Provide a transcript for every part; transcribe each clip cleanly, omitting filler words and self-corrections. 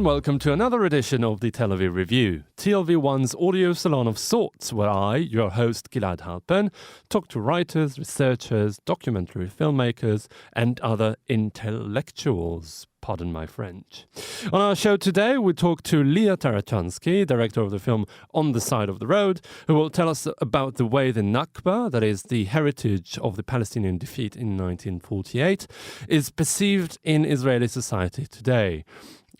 welcome to another edition of the Tel Aviv Review, TLV1's audio salon of sorts, where I, your host Gilad Halpern, talk to writers, researchers, documentary filmmakers, and other intellectuals. Pardon my French. On our show today, we talk to Lia Tarachansky, director of the film On the Side of the Road, who will tell us about the way the Nakba, that is the heritage of the Palestinian defeat in 1948, is perceived in Israeli society today.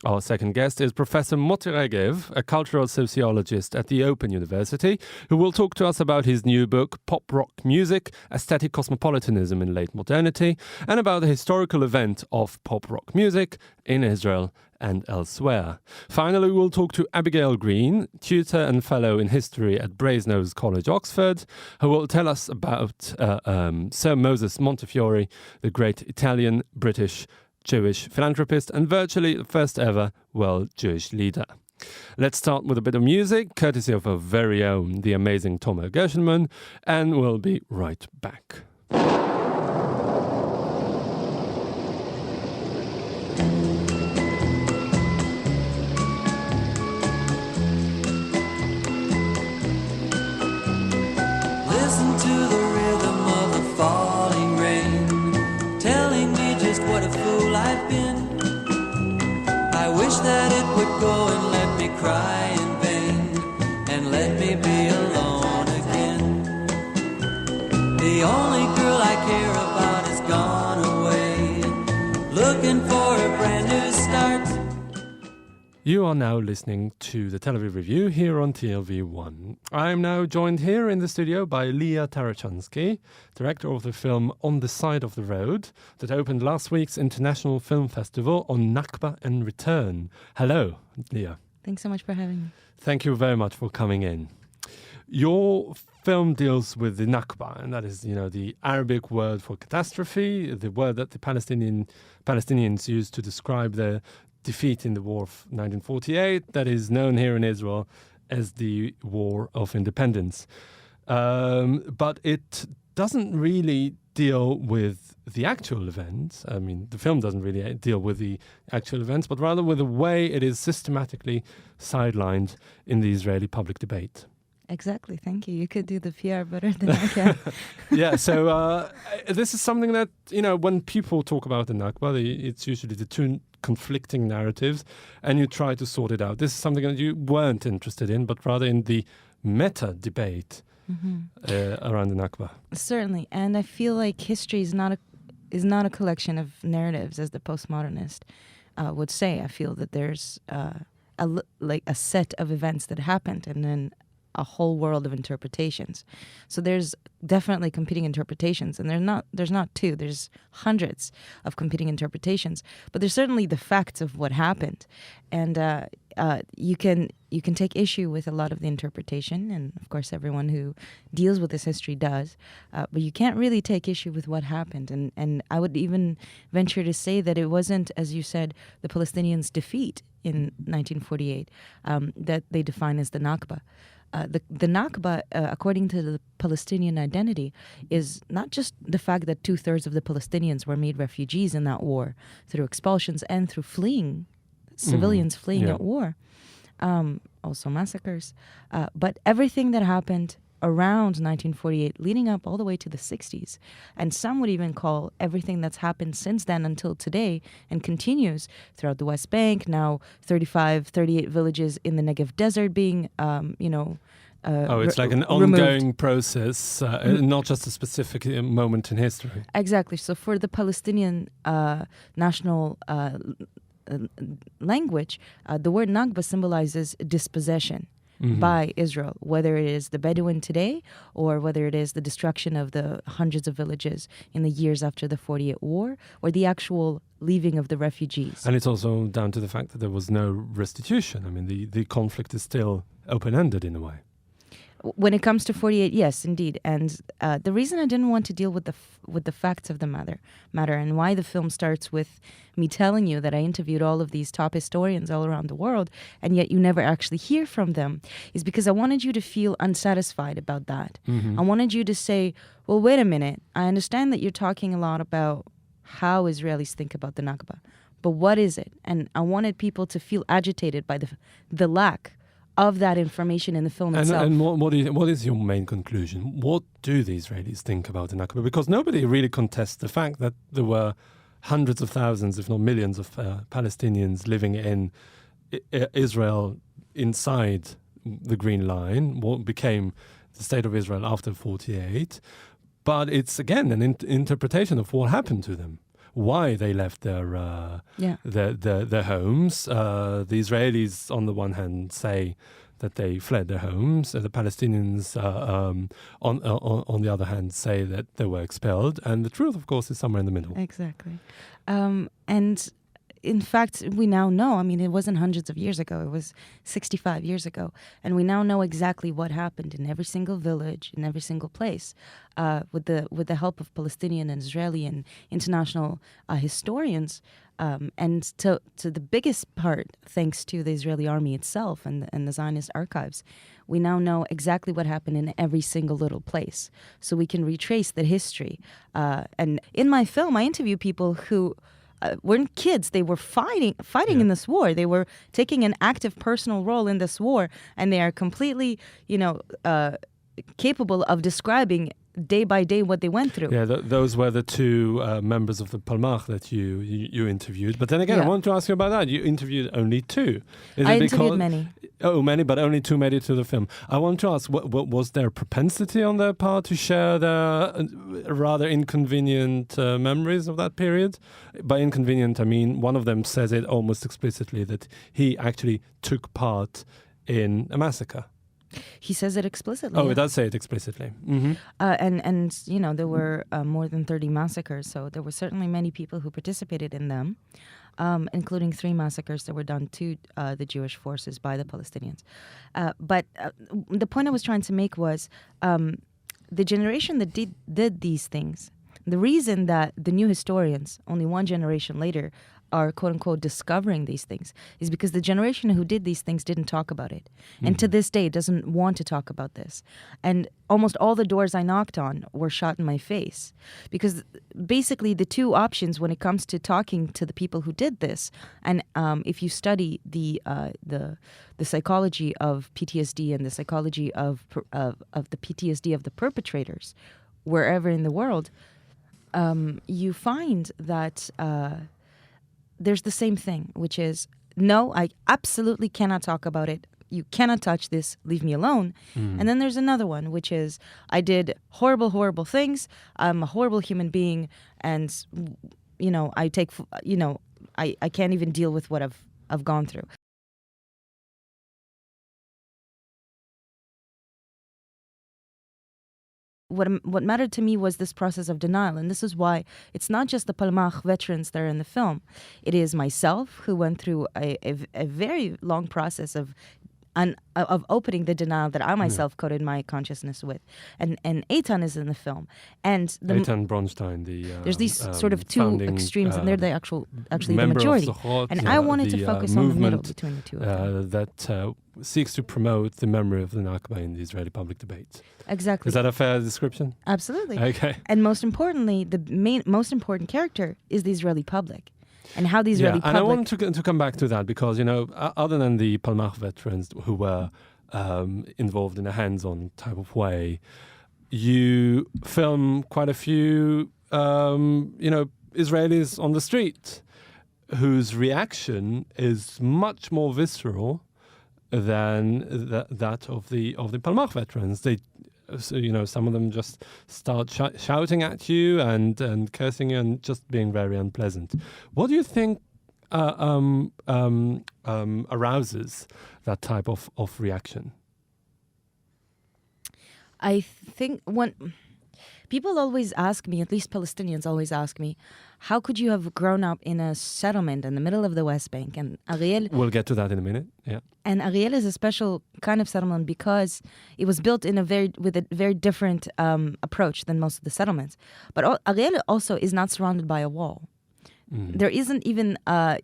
Our second guest is Professor Moti Regev, a cultural sociologist at the Open University, who will talk to us about his new book, Pop Rock Music, Aesthetic Cosmopolitanism in Late Modernity, and about the historical event of pop rock music in Israel and elsewhere. Finally, we'll talk to Abigail Green, tutor and fellow in history at Brasenose College, Oxford, who will tell us about Sir Moses Montefiore, the great Italian, British, Jewish philanthropist and virtually the first ever world Jewish leader. Let's start with a bit of music, courtesy of our very own, the amazing Tomer Gershonman, and we'll be right back. Listen to the rhythm of the falling rain, telling me just what a fool I've been. I wish that it would go and let me cry in vain, and let me be alone again. The only girl I care about is gone away, looking for a brand new start. You are now listening to the Tel Aviv Review here on TLV1. I am now joined here in the studio by Lia Tarachansky, director of the film On the Side of the Road, that opened last week's International Film Festival on Nakba and Return. Hello, Lia. Thanks so much for having me. Thank you very much for coming in. Your film deals with the Nakba, and that is, the Arabic word for catastrophe, the word that the Palestinians used to describe their defeat in the War of 1948, that is known here in Israel as the War of Independence. But it doesn't really deal with the actual events. I mean, the film doesn't really deal with the actual events, but rather with the way it is systematically sidelined in the Israeli public debate. Exactly. Thank you. You could do the PR better than I can. Yeah, so this is something that, when people talk about the Nakba, it's usually the two conflicting narratives, and you try to sort it out. This is something that you weren't interested in, but rather in the meta debate around the Nakba. Certainly. And I feel like history is not a collection of narratives, as the postmodernist would say. I feel that there's a set of events that happened, and then a whole world of interpretations. So there's definitely competing interpretations, and there's not two, there's hundreds of competing interpretations, but there's certainly the facts of what happened. And you can take issue with a lot of the interpretation, and of course everyone who deals with this history does, but you can't really take issue with what happened. And I would even venture to say that it wasn't, as you said, the Palestinians' defeat in 1948 that they define as the Nakba. The Nakba, according to the Palestinian identity, is not just the fact that 2/3 of the Palestinians were made refugees in that war through expulsions and through fleeing, civilians fleeing at war, also massacres, but everything that happened around 1948, leading up all the way to the 60s. And some would even call everything that's happened since then until today and continues throughout the West Bank, now 38 villages in the Negev desert being, it's like an ongoing process, not just a specific moment in history. Exactly. So for the Palestinian national language, the word Nakba symbolizes dispossession by Israel, whether it is the Bedouin today or whether it is the destruction of the hundreds of villages in the years after the 48 war, or the actual leaving of the refugees. And it's also down to the fact that there was no restitution. I mean, the conflict is still open-ended in a way. When it comes to 48, yes, indeed. And the reason I didn't want to deal with the facts of the matter, and why the film starts with me telling you that I interviewed all of these top historians all around the world, and yet you never actually hear from them, is because I wanted you to feel unsatisfied about that. I wanted you to say, well, wait a minute. I understand that you're talking a lot about how Israelis think about the Nakba, but what is it? And I wanted people to feel agitated by the lack of that information in the film itself. And what is your main conclusion? What do the Israelis think about the Nakba? Because nobody really contests the fact that there were hundreds of thousands, if not millions, of Palestinians living in Israel inside the Green Line, what became the State of Israel after 1948. But it's, again, an interpretation of what happened to them. Why they left their homes. The Israelis, on the one hand, say that they fled their homes. The Palestinians, on the other hand, say that they were expelled. And the truth, of course, is somewhere in the middle. Exactly. And in fact, we now know, I mean, it wasn't hundreds of years ago, it was 65 years ago. And we now know exactly what happened in every single village, in every single place, with the help of Palestinian and Israeli and international historians. And to the biggest part, thanks to the Israeli army itself and the Zionist archives, we now know exactly what happened in every single little place. So we can retrace the history. And in my film, I interview people who weren't kids. They were fighting in this war. They were taking an active personal role in this war, and they are completely, capable of describing day by day what they went through. Yeah, those were the two members of the Palmach that you interviewed. But then again, I want to ask you about that. You interviewed only two. I interviewed many. Oh, many, but only two made it to the film. I want to ask, what was there propensity on their part to share their rather inconvenient memories of that period? By inconvenient, I mean one of them says it almost explicitly that he actually took part in a massacre. He says it explicitly. Oh, it does say it explicitly. Mm-hmm. And there were more than 30 massacres, so there were certainly many people who participated in them, including 3 massacres that were done to the Jewish forces by the Palestinians. But the point I was trying to make was the generation that did these things, the reason that the new historians, only one generation later, are quote-unquote discovering these things is because the generation who did these things didn't talk about it. Mm-hmm. And to this day doesn't want to talk about this. And almost all the doors I knocked on were shut in my face. Because basically the two options when it comes to talking to the people who did this, and if you study the psychology of PTSD and the psychology of the PTSD of the perpetrators, wherever in the world, you find that there's the same thing, which is, no, I absolutely cannot talk about it. You cannot touch this. Leave me alone. Mm. And then there's another one, which is, I did horrible, horrible things. I'm a horrible human being. And, I can't even deal with what I've gone through. What mattered to me was this process of denial, and this is why it's not just the Palmach veterans that are in the film. It is myself who went through a very long process of opening the denial that I myself coded my consciousness with, and Eitan is in the film, and Eitan Bronstein. There's these sort of two extremes, and they're actually the majority. And I wanted to focus on the middle between the two of them. That seeks to promote the memory of the Nakba in the Israeli public debate. Exactly. Is that a fair description? Absolutely. Okay. And most importantly, the most important character is the Israeli public. And how the Israeli public... And I want to come back to that because, other than the Palmach veterans who were involved in a hands-on type of way, you film quite a few, Israelis on the street whose reaction is much more visceral than that of the Palmach veterans. They, some of them just start shouting at you and cursing you and just being very unpleasant. What do you think arouses that type of reaction? I think people always ask me, at least Palestinians always ask me, how could you have grown up in a settlement in the middle of the West Bank? And Ariel... We'll get to that in a minute, yeah. And Ariel is a special kind of settlement because it was built with a very different approach than most of the settlements. But Ariel also is not surrounded by a wall. Mm. There isn't even a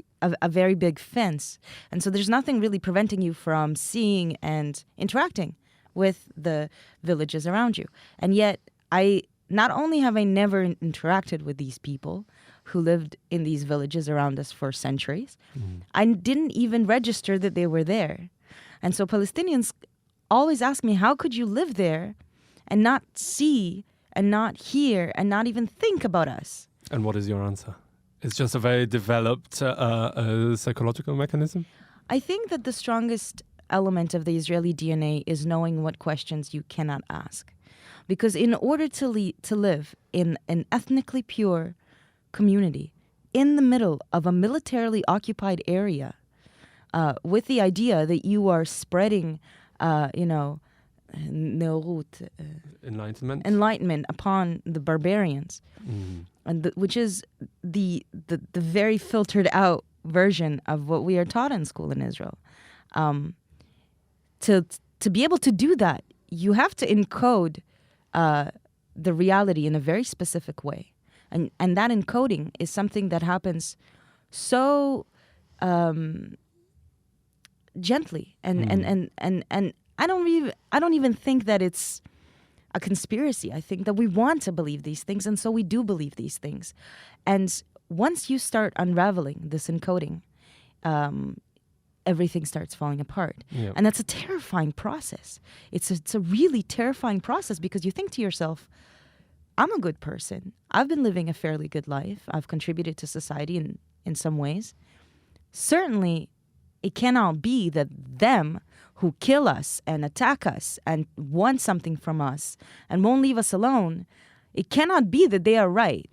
very big fence. And so there's nothing really preventing you from seeing and interacting with the villages around you. And yet I not only have I never interacted with these people who lived in these villages around us for centuries, I didn't even register that they were there. And so Palestinians always ask me, how could you live there and not see and not hear and not even think about us? And what is your answer? It's just a very developed psychological mechanism? I think that the strongest element of the Israeli DNA is knowing what questions you cannot ask. Because in order to live in an ethnically pure community in the middle of a militarily occupied area, with the idea that you are spreading, enlightenment upon the barbarians, and which is the very filtered out version of what we are taught in school in Israel. To be able to do that, you have to encode the reality in a very specific way. And that encoding is something that happens so gently. And I don't even think that it's a conspiracy. I think that we want to believe these things, and so we do believe these things. And once you start unraveling this encoding, everything starts falling apart. Yeah. And that's a terrifying process. It's a really terrifying process, because you think to yourself, I'm a good person. I've been living a fairly good life. I've contributed to society in some ways. Certainly, it cannot be that them who kill us and attack us and want something from us and won't leave us alone, it cannot be that they are right.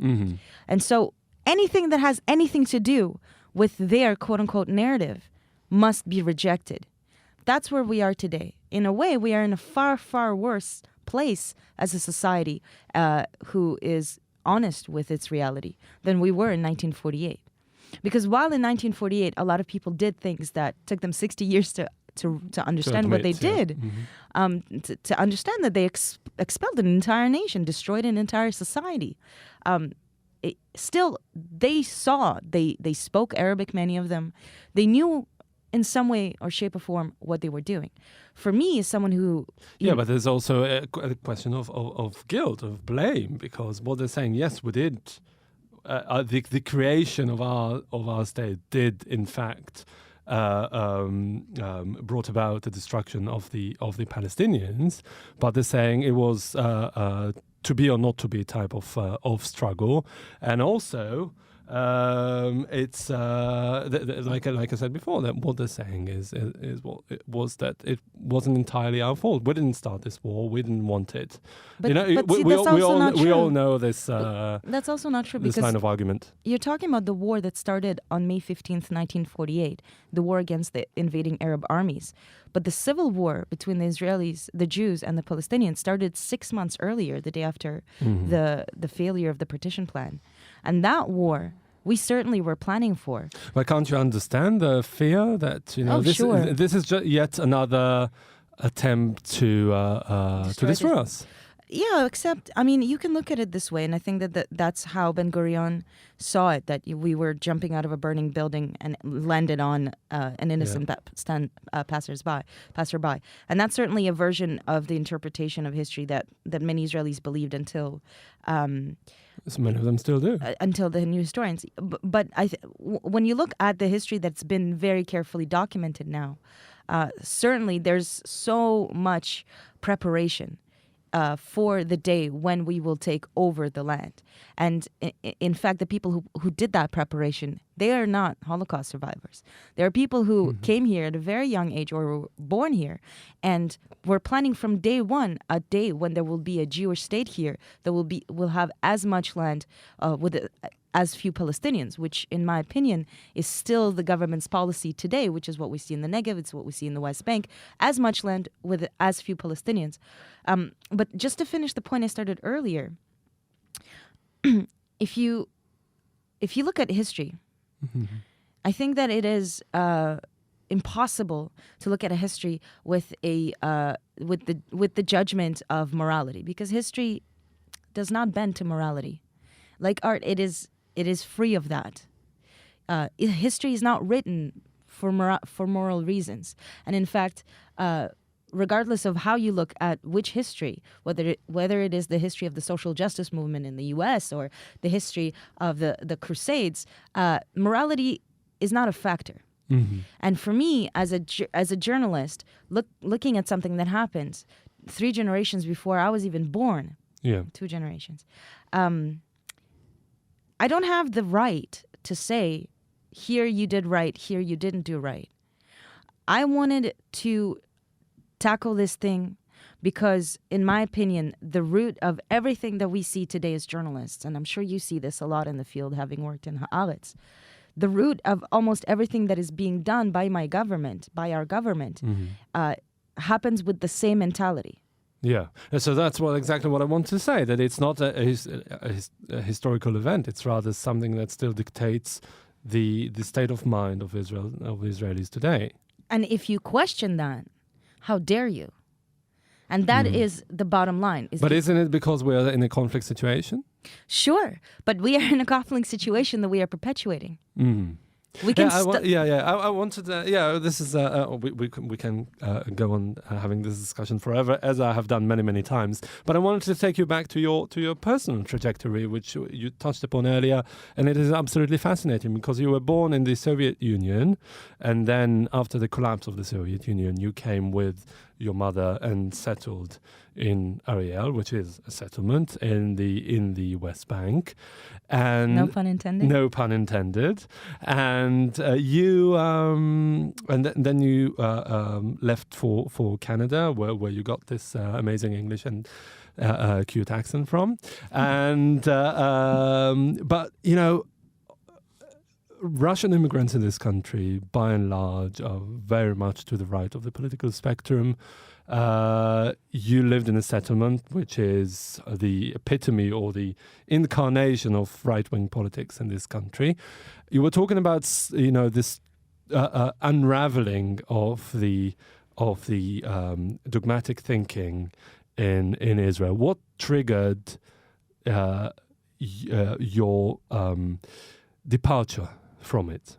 Mm-hmm. And so anything that has anything to do with their quote-unquote narrative must be rejected. That's where we are today. In a way, we are in a far, far worse place as a society who is honest with its reality than we were in 1948. Because while in 1948, a lot of people did things that took them 60 years to understand what they did, to understand that they expelled an entire nation, destroyed an entire society. Still, they spoke Arabic, many of them. They knew in some way or shape or form what they were doing. For me, as someone who... but there's also a question of guilt, of blame, because what they're saying, yes, we did... the creation of our state did, in fact, brought about the destruction of the Palestinians, but they're saying it was to be or not to be type of struggle, and also it's like I said before, that what they're saying is what it was, that it wasn't entirely our fault. We didn't start this war. We didn't want it. But we all know this. That's also not true, this because line of argument. You're talking about the war that started on May 15th, 1948, the war against the invading Arab armies. But the civil war between the Israelis, the Jews, and the Palestinians started 6 months earlier, the day after the failure of the partition plan. And that war, we certainly were planning for. But can't you understand the fear that this is just yet another attempt to destroy us? Yeah, except, I mean, you can look at it this way, and I think that's how Ben Gurion saw it, that we were jumping out of a burning building and landed on an innocent passerby. And that's certainly a version of the interpretation of history that many Israelis believed until... so many of them still do. Until the new historians. But when you look at the history that's been very carefully documented now, certainly there's so much preparation for the day when we will take over the land. And in fact, the people who did that preparation, they are not Holocaust survivors. There are people who came here at a very young age or were born here and were planning from day one, a day when there will be a Jewish state here that will have as much land with as few Palestinians, which in my opinion is still the government's policy today, which is what we see in the Negev, it's what we see in the West Bank, as much land with as few Palestinians. But just to finish the point I started earlier, if you look at history, I think that it is impossible to look at a history with the judgment of morality, because history does not bend to morality. Like art, it is free of that. History is not written for moral reasons, and in fact, regardless of how you look at which history, whether it is the history of the social justice movement in the U.S. or the history of the Crusades, morality is not a factor. Mm-hmm. And for me, as a journalist, looking at something that happened 3 generations before I was even born, 2 generations, I don't have the right to say, here you did right, here you didn't do right. I wanted to tackle this thing because, in my opinion, the root of everything that we see today as journalists, and I'm sure you see this a lot in the field, having worked in Haaretz, the root of almost everything that is being done by my government, by our government, happens with the same mentality. Yeah, and so that's exactly what I want to say, that it's not a historical event. It's rather something that still dictates the state of mind of Israel, of Israelis today. And if you question that, how dare you? And that is the bottom line. But isn't it because we're in a conflict situation? Sure, but we are in a conflict situation that we are perpetuating. We can. I wanted. This is. We can go on having this discussion forever, as I have done many, many times. But I wanted to take you back to your personal trajectory, which you touched upon earlier, and it is absolutely fascinating because you were born in the Soviet Union, and then after the collapse of the Soviet Union, you came with your mother and settled in Ariel, which is a settlement in the West Bank, and no pun intended. No pun intended. And then you left for Canada, where you got this amazing English and cute accent from, and but Russian immigrants in this country, by and large, are very much to the right of the political spectrum. You lived in a settlement which is the epitome or the incarnation of right-wing politics in this country. You were talking about, this unraveling of the dogmatic thinking in Israel. What triggered your departure from it?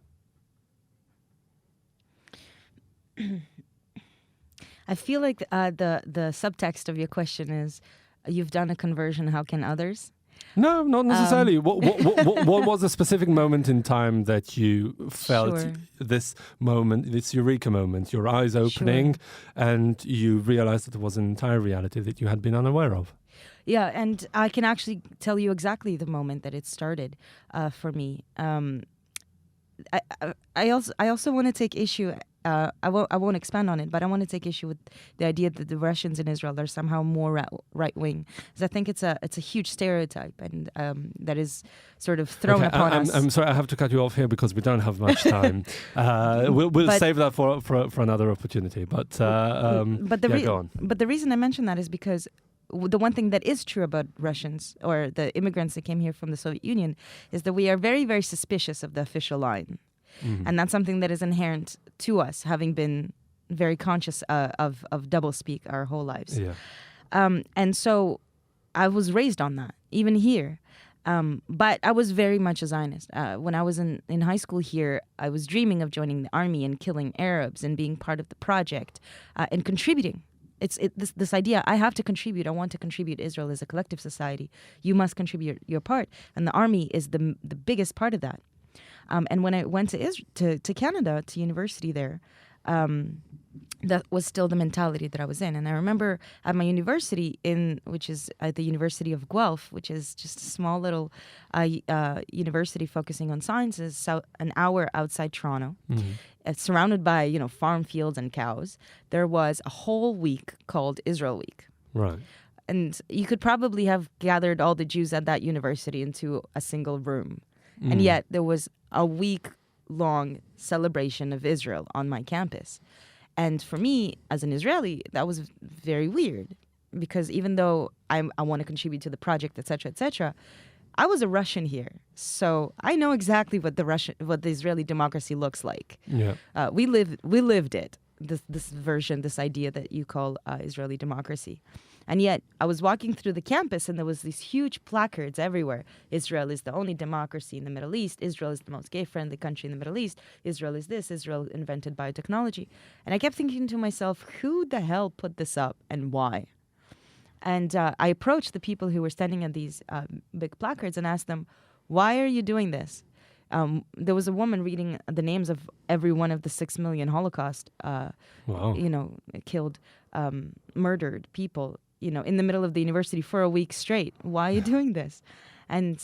I feel like the subtext of your question is, you've done a conversion, how can others? No, not necessarily. What was a specific moment in time that you felt this moment, this eureka moment, your eyes opening, and you realized that there was an entire reality that you had been unaware of? Yeah, and I can actually tell you exactly the moment that it started for me. I also want to take issue. I won't expand on it, but I want to take issue with the idea that the Russians in Israel are somehow more right wing, because I think it's a huge stereotype, and that is sort of thrown upon us. I'm sorry, I have to cut you off here because we don't have much time. We'll save that for another opportunity. But go on. But the reason I mention that is because the one thing that is true about Russians or the immigrants that came here from the Soviet Union is that we are very, very suspicious of the official line. Mm-hmm. And that's something that is inherent to us, having been very conscious of doublespeak our whole lives. Yeah. And so I was raised on that, even here. But I was very much a Zionist. When I was in high school here, I was dreaming of joining the army and killing Arabs and being part of the project and contributing. It's this idea, I have to contribute, I want to contribute. Israel is a collective society. You must contribute your part. And the army is the biggest part of that. And when I went to Canada, to university there, that was still the mentality that I was in. And I remember at my university, which is at the University of Guelph, which is just a small little university focusing on sciences, so an hour outside Toronto, surrounded by farm fields and cows. There was a whole week called Israel Week. Right. And you could probably have gathered all the Jews at that university into a single room. And yet there was a week-long celebration of Israel on my campus. And for me, as an Israeli, that was very weird, because even though I want to contribute to the project, etc., I was a Russian here, so I know exactly what the Israeli democracy looks like. Yeah, we lived it. This version, this idea that you call Israeli democracy, And yet I was walking through the campus and there was these huge placards everywhere. Israel is the only democracy in the Middle East. Israel is the most gay-friendly country in the Middle East. Israel is this. Israel invented biotechnology. And I kept thinking to myself, who the hell put this up and why? And I approached the people who were standing at these big placards and asked them, why are you doing this? There was a woman reading the names of every one of the 6 million Holocaust, killed, murdered people, in the middle of the university for a week straight. Why are you doing this? And,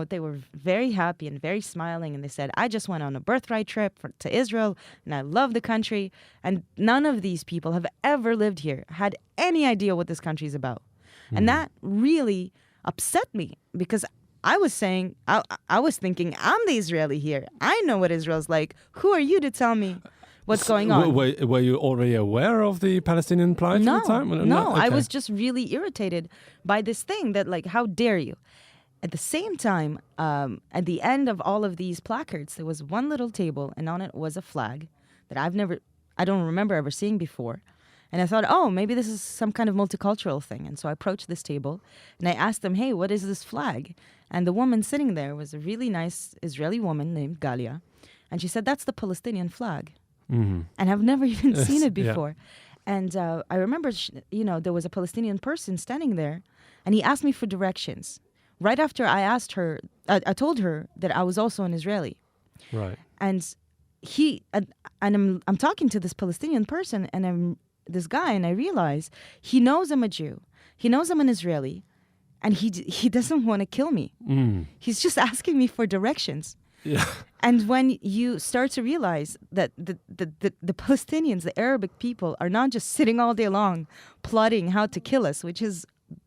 they were very happy and very smiling. And they said, I just went on a birthright trip to Israel and I love the country. And none of these people have ever lived here, had any idea what this country is about. And that really upset me because I was saying, I was thinking, I'm the Israeli here. I know what Israel's like. Who are you to tell me what's going on? Were you already aware of the Palestinian plight at the time? No, Okay. I was just really irritated by this thing that, like, how dare you? At the same time, at the end of all of these placards, there was one little table, and on it was a flag that I don't remember ever seeing before. And I thought, oh, maybe this is some kind of multicultural thing. And so I approached this table, and I asked them, hey, what is this flag? And the woman sitting there was a really nice Israeli woman named Galia. And she said, that's the Palestinian flag. Mm-hmm. And I've never even seen it before. Yeah. And I remember, there was a Palestinian person standing there, and he asked me for directions. Right after I asked her, I told her that I was also an Israeli. Right. And I'm talking to this Palestinian person, and this guy, and I realize he knows I'm a Jew. He knows I'm an Israeli, and he doesn't want to kill me. He's just asking me for directions. Yeah. And when you start to realize that the Palestinians, the Arabic people, are not just sitting all day long plotting how to kill us, which is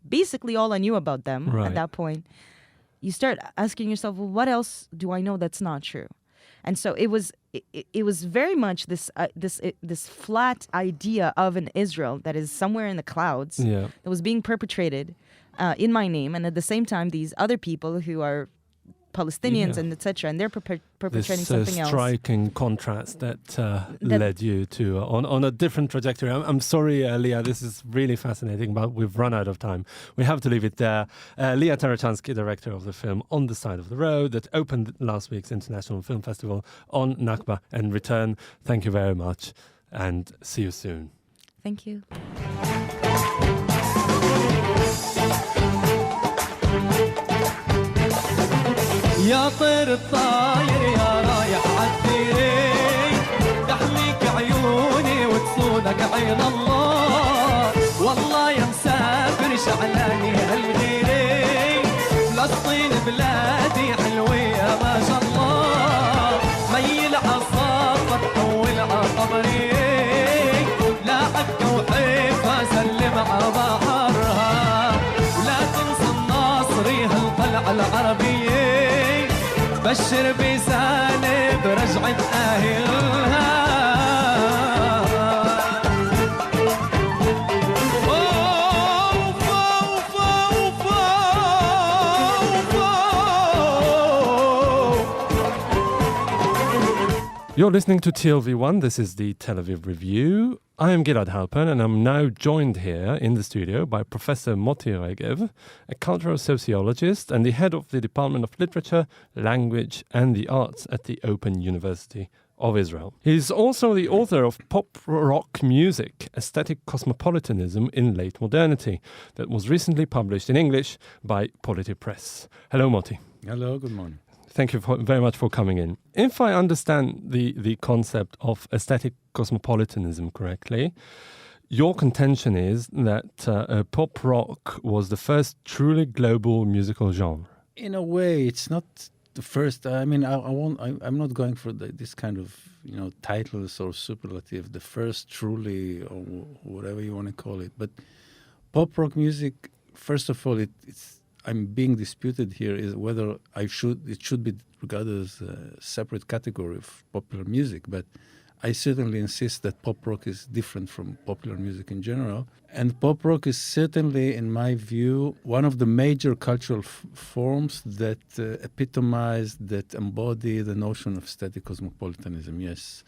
basically all I knew about them at that point, you start asking yourself, well, what else do I know that's not true? And so it was very much this flat idea of an Israel that is somewhere in the clouds that was being perpetrated in my name, and at the same time these other people who are Palestinians and etc. and they're perpetrating something else. Striking contrast that led you to on a different trajectory. I'm sorry, Lia, this is really fascinating, but we've run out of time. We have to leave it there. Lia Tarachansky, director of the film On the Side of the Road, that opened last week's International Film Festival on Nakba and Return. Thank you very much, and see you soon. Thank you. يا طير الطاير يا رايح عالديري تحميك عيوني وتصونك عين الله والله يا مسافر شعلاني هالغيري فلسطين بلادي حلوية ما شاء الله ميل عصافة تحول عطبري لا عكا وحيفا سلم عبحرها ولا تنسى الناصري هالقلعة العربية بشر بسالي برجعة أهلها You're listening to TLV1. This is the Tel Aviv Review. I am Gilad Halpern, and I'm now joined here in the studio by Professor Moti Regev, a cultural sociologist and the head of the Department of Literature, Language and the Arts at the Open University of Israel. He's also the author of Pop Rock Music, Aesthetic Cosmopolitanism in Late Modernity, that was recently published in English by Polity Press. Hello, Moti. Hello, good morning. Thank you very much for coming in. If I understand the concept of aesthetic cosmopolitanism correctly, your contention is that pop rock was the first truly global musical genre. In a way, it's not the first. I mean, I'm not going for this kind of titles or superlative. The first truly, or whatever you want to call it. But pop rock music, first of all, it's. I'm being disputed here is whether it should be regarded as a separate category of popular music, but I certainly insist that pop rock is different from popular music in general. And pop rock is certainly, in my view, one of the major cultural forms that epitomize, that embody the notion of aesthetic cosmopolitanism, yes.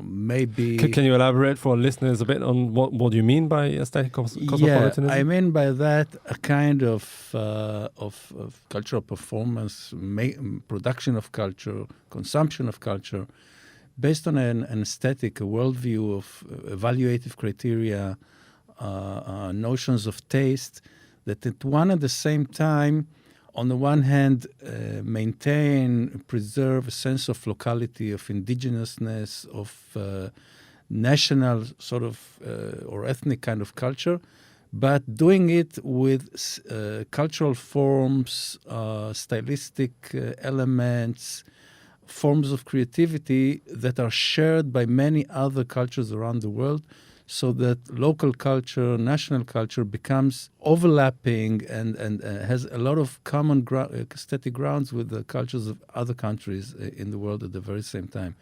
Maybe... Can you elaborate for our listeners a bit on what you mean by aesthetic cosmopolitanism? Yeah, I mean by that a kind of cultural performance, production of culture, consumption of culture, based on an aesthetic, a worldview of evaluative criteria, notions of taste, that at one and the same time, on the one hand, maintain, preserve a sense of locality, of indigenousness, of national sort of or ethnic kind of culture, but doing it with cultural forms, stylistic elements, forms of creativity that are shared by many other cultures around the world, so that local culture, national culture becomes overlapping and has a lot of common aesthetic grounds with the cultures of other countries in the world at the very same time.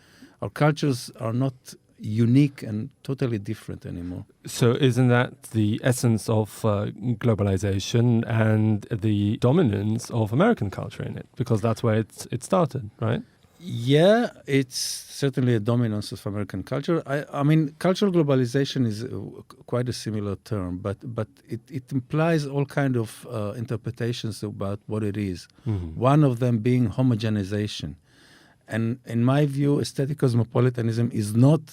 Our cultures are not unique and totally different anymore. So isn't that the essence of globalization and the dominance of American culture in it? Because that's where it started, right? Yeah, it's certainly a dominance of American culture. I mean, cultural globalization is quite a similar term, but it implies all kind of interpretations about what it is. One of them being homogenization. And in my view, aesthetic cosmopolitanism is not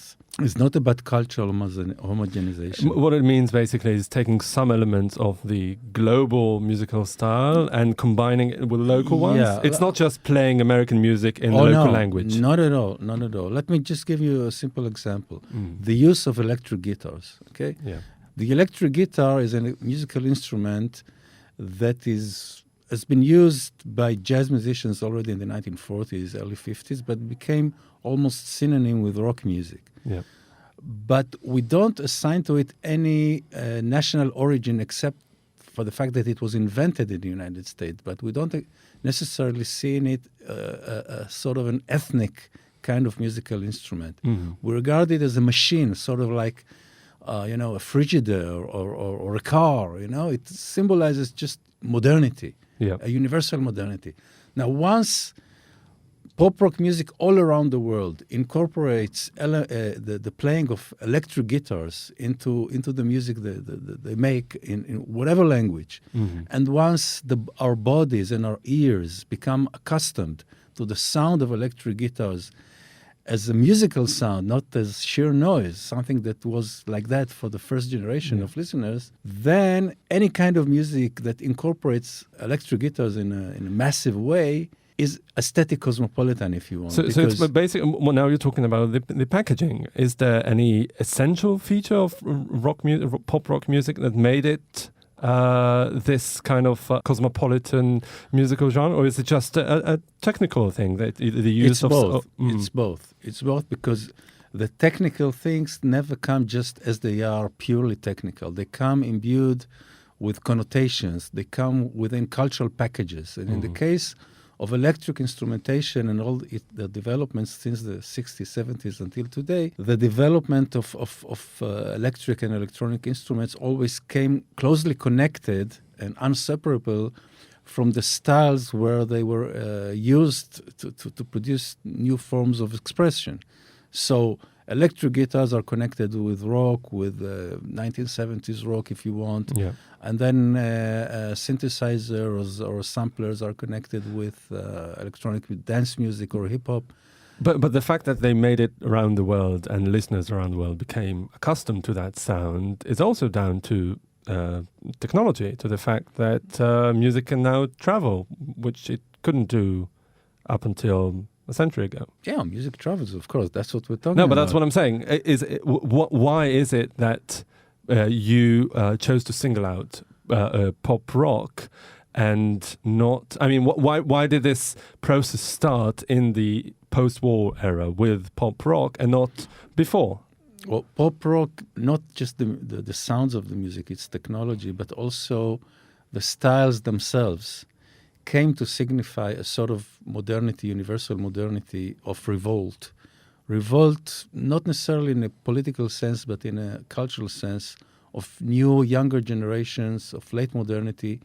about cultural homogenization. What it means basically is taking some elements of the global musical style and combining it with local ones. Yeah. It's not just playing American music in the local language. Not at all. Let me just give you a simple example. The use of electric guitars. Okay. Yeah. The electric guitar is a musical instrument that has been used by jazz musicians already in the 1940s, early 50s, but became almost synonym with rock music. Yeah. But we don't assign to it any national origin except for the fact that it was invented in the United States. But we don't necessarily see in it sort of an ethnic kind of musical instrument. We regard it as a machine, sort of like a Frigidaire or a car. It symbolizes just modernity. Yeah. A universal modernity. Now, once pop rock music all around the world incorporates the playing of electric guitars into the music they make in whatever language, and once our bodies and our ears become accustomed to the sound of electric guitars as a musical sound, not as sheer noise, something that was like that for the first generation of listeners, then any kind of music that incorporates electric guitars in a massive way is aesthetic cosmopolitan, if you want. So it's basically, well, now you're talking about the packaging. Is there any essential feature of pop rock music that made it this kind of cosmopolitan musical genre, or is it just a technical thing that the use it's both. It's both because the technical things never come just as they are purely technical. They come imbued with connotations. They come within cultural packages. And in the case of electric instrumentation and all the developments since the 60s, 70s until today, the development of electric and electronic instruments always came closely connected and inseparable from the styles where they were used to produce new forms of expression. So electric guitars are connected with rock, with 1970s rock, if you want. Yeah. And then synthesizers or samplers are connected with electronic dance music or hip-hop. But the fact that they made it around the world and listeners around the world became accustomed to that sound is also down to technology, to the fact that music can now travel, which it couldn't do up until a century ago. Yeah, music travels, of course. That's what we're talking about. No, but that's what I'm saying. Why is it that you chose to single out pop rock and not... I mean, why did this process start in the post-war era with pop rock and not before? Well, pop rock, not just the sounds of the music, its technology, but also the styles themselves came to signify a sort of modernity, universal modernity of revolt, revolt, not necessarily in a political sense, but in a cultural sense, of new, younger generations of late modernity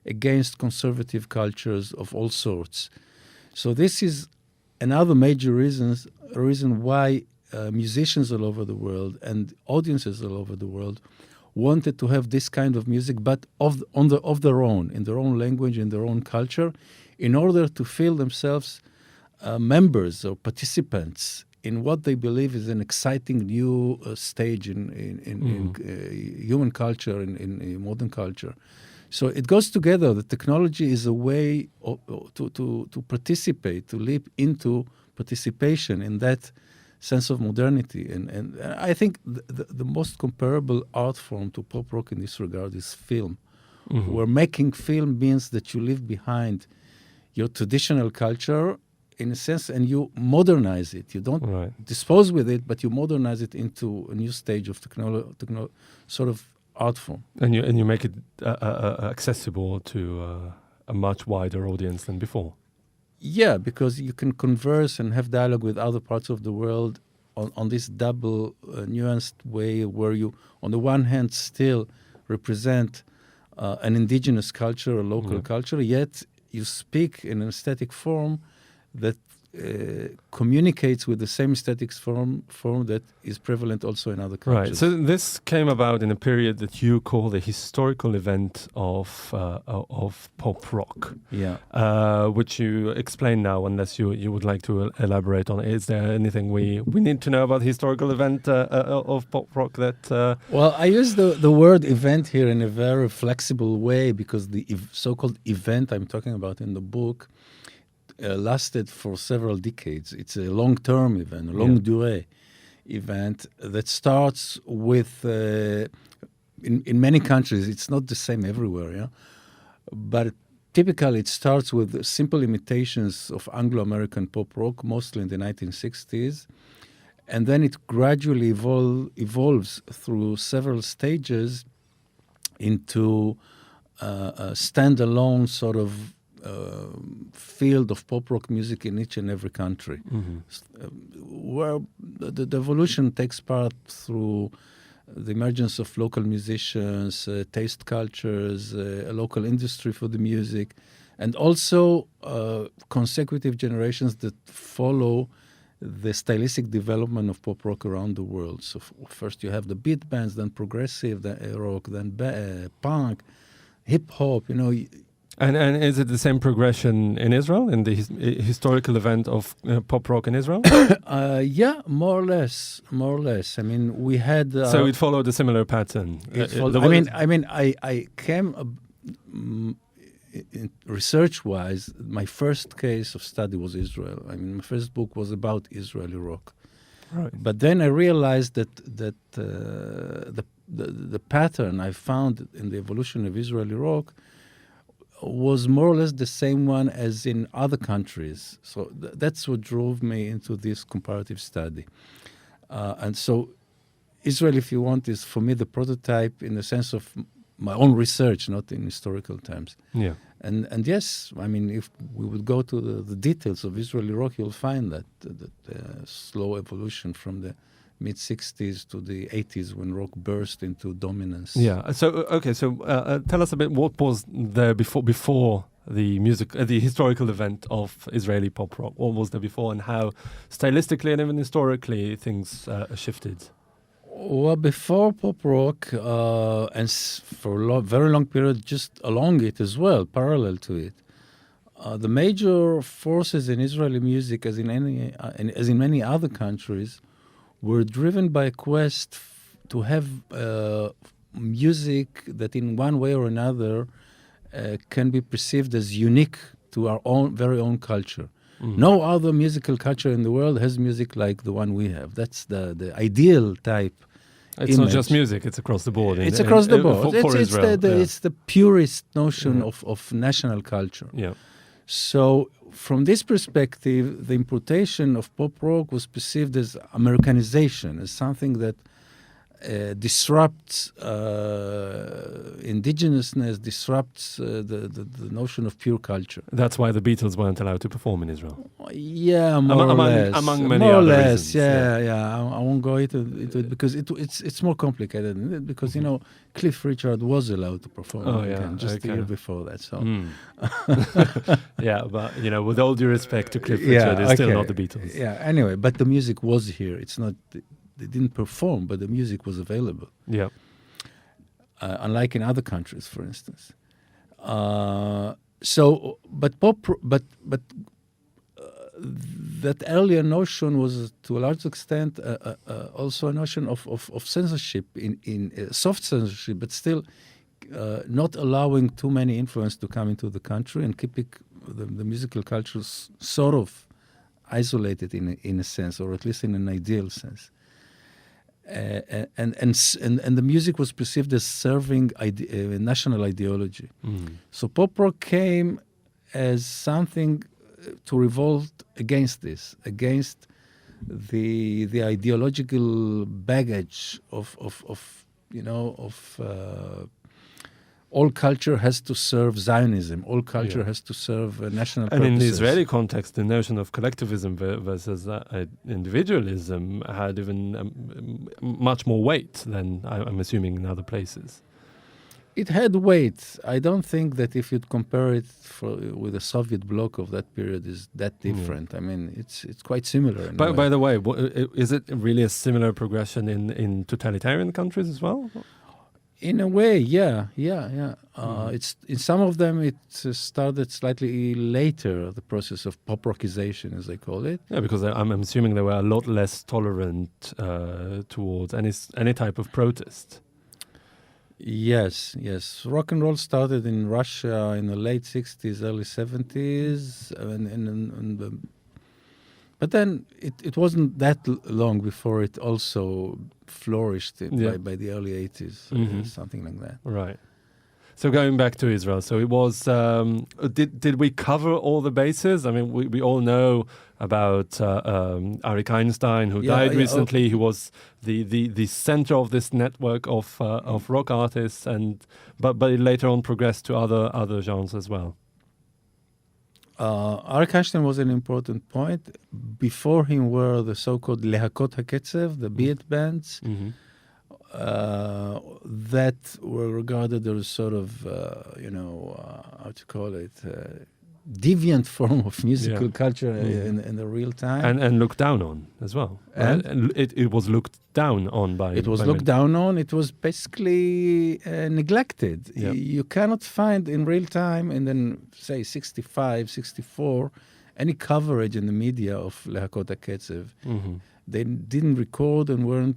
against conservative cultures of all sorts. So this is another major reason why musicians all over the world and audiences all over the world wanted to have this kind of music, but of their own, in their own language, in their own culture, in order to feel themselves members or participants in what they believe is an exciting new stage in human culture, in modern culture. So it goes together. The technology is a way to participate, to leap into participation in that sense of modernity. And I think the most comparable art form to pop rock in this regard is film, where making film means that you leave behind your traditional culture, in a sense, and you modernize it. You don't dispose with it, but you modernize it into a new stage of sort of art form. And you make it accessible to a much wider audience than before. Yeah, because you can converse and have dialogue with other parts of the world on this double nuanced way, where you, on the one hand, still represent an indigenous culture, a local culture, yet you speak in an aesthetic form that communicates with the same aesthetics form that is prevalent also in other cultures. Right. So this came about in a period that you call the historical event of pop rock. Yeah. Which you explain now, unless you would like to elaborate on it. Is there anything we need to know about the historical event of pop rock that... Well, I use the word event here in a very flexible way, because the so-called event I'm talking about in the book lasted for several decades. It's a long-term event, a longue durée event that starts with, in many countries, it's not the same everywhere, but typically it starts with simple imitations of Anglo-American pop rock, mostly in the 1960s, and then it gradually evolves through several stages into a standalone sort of field of pop rock music in each and every country, where the evolution takes part through the emergence of local musicians, taste cultures, a local industry for the music, and also consecutive generations that follow the stylistic development of pop rock around the world. So first you have the beat bands, then progressive, then rock, then punk, hip hop, And is it the same progression in Israel, in the historical event of pop rock in Israel? Yeah, more or less. I mean, we had... so it followed a similar pattern? I came... research-wise, my first case of study was Israel. I mean, my first book was about Israeli rock. Right. But then I realized that the pattern I found in the evolution of Israeli rock was more or less the same one as in other countries. So that's what drove me into this comparative study. And so Israel, if you want, is for me the prototype in the sense of my own research, not in historical terms. Yeah. And yes, I mean, if we would go to the details of Israeli rock, you'll find that slow evolution from the mid-60s to the 80s when rock burst into dominance. Yeah. So, okay, so tell us a bit what was there before the the historical event of Israeli pop rock. What was there before, and how stylistically and even historically things shifted? Well, before pop rock, and for a very long period, just along it as well, parallel to it, the major forces in Israeli music, as in many other countries, were driven by a quest to have music that in one way or another can be perceived as unique to our very own culture. No other musical culture in the world has music like the one we have. That's the ideal type. It's not just music, it's across the board. It's across the board. For Israel. It's the purest notion of national culture. Yeah. So from this perspective, the importation of pop rock was perceived as Americanization, as something that disrupts indigenousness, disrupts the notion of pure culture. That's why the Beatles weren't allowed to perform in Israel. Yeah, more or less. Among many more or other less, reasons. I won't go into it because it's more complicated than it, because Cliff Richard was allowed to perform again just a year before that. So yeah, but with all due respect to Cliff Richard, it's still not the Beatles. Yeah. Anyway, but the music was here. It's not. They didn't perform, but the music was available. Yeah. Unlike in other countries, for instance. That earlier notion was, to a large extent, also a notion of censorship, in soft censorship, but still not allowing too many influence to come into the country and keeping the musical culture sort of isolated in a sense, or at least in an ideal sense. And the music was perceived as serving national ideology. So pop rock came as something to revolt against this, against the ideological baggage of all culture has to serve Zionism. All culture has to serve national purposes. And in the Israeli context, the notion of collectivism versus individualism had even much more weight than, I'm assuming, in other places. It had weight. I don't think that if you'd compare it with the Soviet bloc of that period is that different. I mean, it's quite similar. By the way, is it really a similar progression in totalitarian countries as well? In a way, yeah. It's in some of them it started slightly later, the process of pop rockization, as they call it. Yeah, because I'm assuming they were a lot less tolerant towards any type of protest. Yes. Rock and roll started in Russia in the late 60s, early 70s, but then it wasn't that long before it also flourished by the early 80s, something like that. Right. So going back to Israel, so it was, did we cover all the bases? I mean, we all know about Arik Einstein, who died recently, who was the center of this network of rock artists, but it later on progressed to other genres as well. Arik Einstein was an important point. Before him were the so-called Lehakot HaKetzev, the beat bands, that were regarded as sort of, how to call it, deviant form of musical culture in the real time. And looked down on as well. Right? And it was looked down on by... It was looked down on. It was basically neglected. Yep. You cannot find in real time, and then, say, 65, 64, any coverage in the media of Lehakot HaKetzev. They didn't record and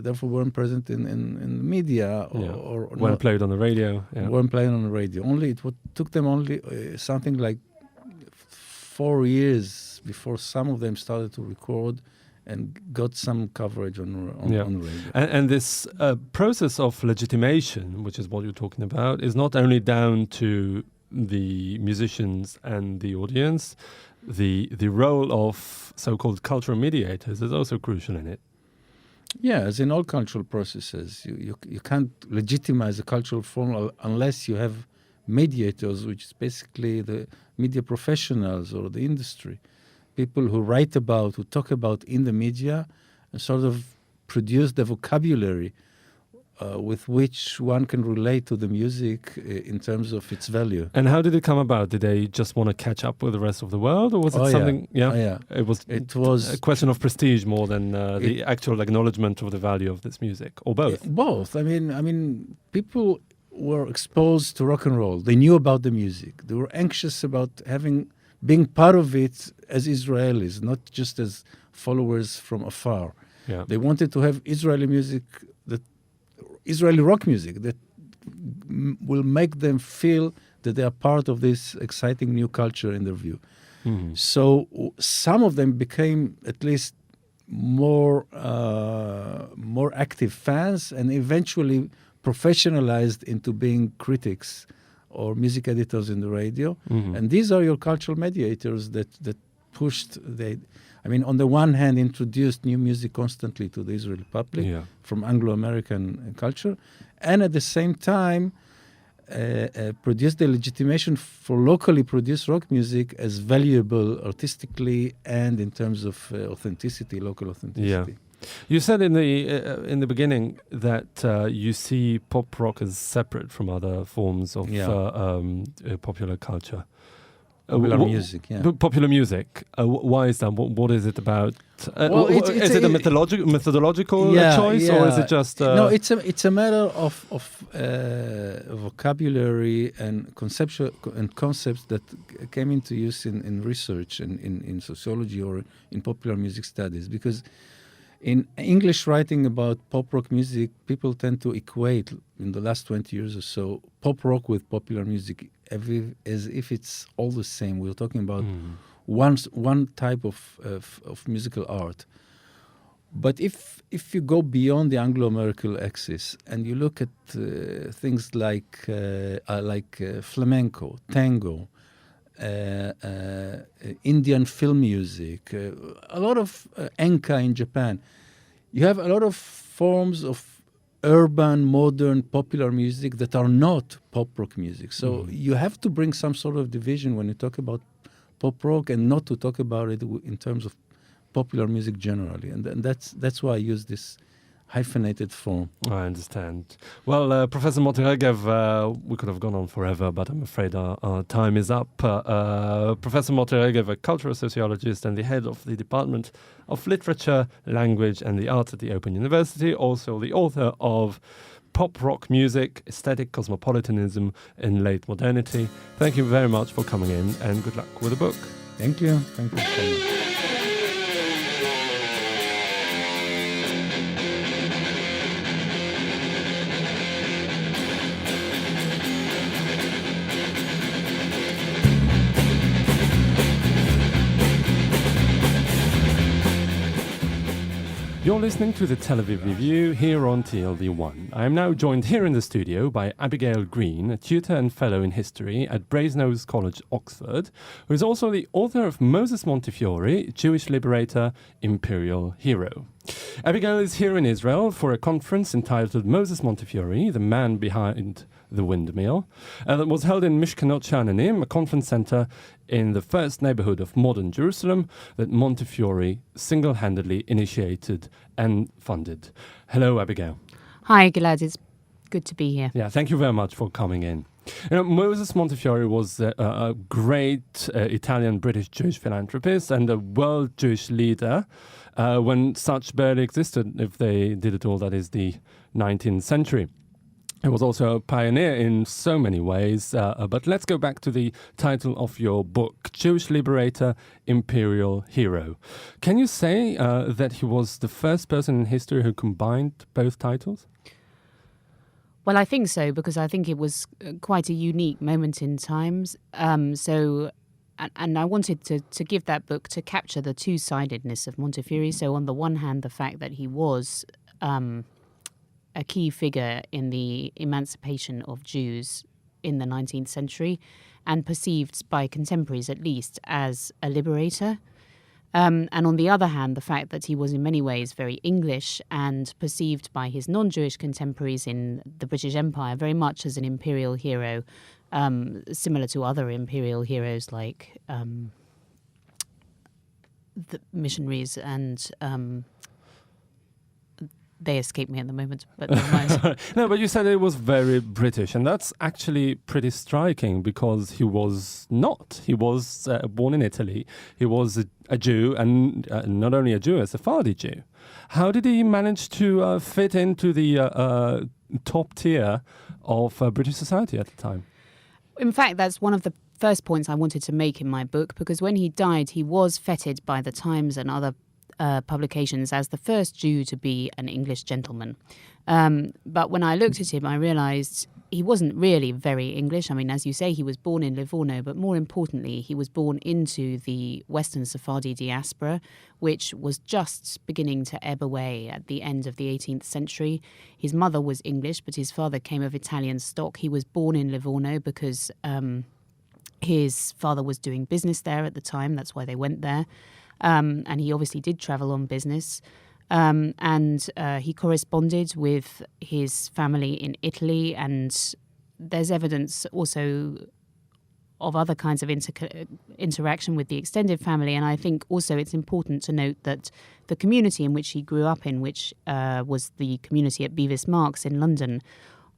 therefore weren't present in the media or weren't played on the radio. Yeah. Weren't played on the radio. Took them only something like 4 years before some of them started to record and got some coverage on the radio. And this process of legitimation, which is what you're talking about, is not only down to the musicians and the audience. The role of so-called cultural mediators is also crucial in it. Yeah, as in all cultural processes, you can't legitimize a cultural form unless you have mediators, which is basically the media professionals or the industry, people who write about, who talk about in the media, and sort of produce the vocabulary with which one can relate to the music in terms of its value. And how did it come about? Did they just want to catch up with the rest of the world, or was it something? Yeah. It was a question of prestige more than the actual acknowledgement of the value of this music, or both. Both. I mean, people were exposed to rock and roll. They knew about the music. They were anxious about being part of it as Israelis, not just as followers from afar. Yeah. They wanted to have Israeli music, Israeli rock music that will make them feel that they are part of this exciting new culture in their view. So some of them became at least more active fans and eventually professionalized into being critics or music editors in the radio. And these are your cultural mediators that pushed on the one hand, introduced new music constantly to the Israeli public from Anglo-American culture, and at the same time produced the legitimation for locally produced rock music as valuable artistically and in terms of local authenticity. Yeah. You said in the beginning that you see pop rock as separate from other forms of popular culture. Popular music, yeah. Popular music. Why is that? What is it about? Is it a methodological choice, or is it just? No, it's a matter of vocabulary and concepts that came into use in research and in sociology or in popular music studies. Because in English writing about pop rock music, people tend to equate in the last 20 years or so pop rock with popular music as if it's all the same. We're talking about one type of musical art. But if you go beyond the Anglo-American axis and you look at things like flamenco, tango, Indian film music, a lot of enka in Japan, you have a lot of forms of urban, modern, popular music that are not pop rock music. So you have to bring some sort of division when you talk about pop rock and not to talk about it in terms of popular music generally. And that's why I use this hyphenated form. I understand. Well, Professor Montefiore, we could have gone on forever, but I'm afraid our time is up. Professor Montefiore, a cultural sociologist and the head of the Department of Literature, Language and the Arts at the Open University, also the author of Pop Rock Music, Aesthetic Cosmopolitanism in Late Modernity. Thank you very much for coming in and good luck with the book. Thank you. Thank you so much. You're listening to the Tel Aviv Review here on TLV1. I am now joined here in the studio by Abigail Green, a tutor and fellow in history at Brasenose College, Oxford, who is also the author of Moses Montefiore, Jewish Liberator, Imperial Hero. Abigail is here in Israel for a conference entitled Moses Montefiore, the Man Behind the Windmill, that was held in Mishkanot Sha'ananim, a conference center in the first neighborhood of modern Jerusalem that Montefiore single-handedly initiated and funded. Hello, Abigail. Hi, Gilad. It's good to be here. Yeah, thank you very much for coming in. You know, Moses Montefiore was a great Italian-British Jewish philanthropist and a world Jewish leader when such barely existed, if they did at all, that is the 19th century. He was also a pioneer in so many ways, but let's go back to the title of your book, Jewish Liberator, Imperial Hero. Can you say that he was the first person in history who combined both titles? Well, I think so, because I think it was quite a unique moment in times. And I wanted to give that book to capture the two-sidedness of Montefiore. So on the one hand, the fact that he was a key figure in the emancipation of Jews in the 19th century and perceived by contemporaries at least as a liberator. And on the other hand, the fact that he was in many ways very English and perceived by his non-Jewish contemporaries in the British Empire very much as an imperial hero, similar to other imperial heroes like the missionaries and... They escape me at the moment, but never mind. No, but you said it was very British, and that's actually pretty striking because he was not. He was born in Italy. He was a Jew, and not only a Jew, a Sephardi Jew. How did he manage to fit into the top tier of British society at the time? In fact, that's one of the first points I wanted to make in my book, because when he died, he was feted by the Times and other publications as the first Jew to be an English gentleman. But when I looked at him, I realized he wasn't really very English. I mean, as you say, he was born in Livorno, but more importantly, he was born into the Western Sephardi diaspora, which was just beginning to ebb away at the end of the 18th century. His mother was English, but his father came of Italian stock. He was born in Livorno because His father was doing business there at the time. That's why they went there. And he obviously did travel on business. And he corresponded with his family in Italy. And there's evidence also of other kinds of interaction with the extended family. And I think also it's important to note that the community in which he grew up in, which was the community at Bevis Marks in London,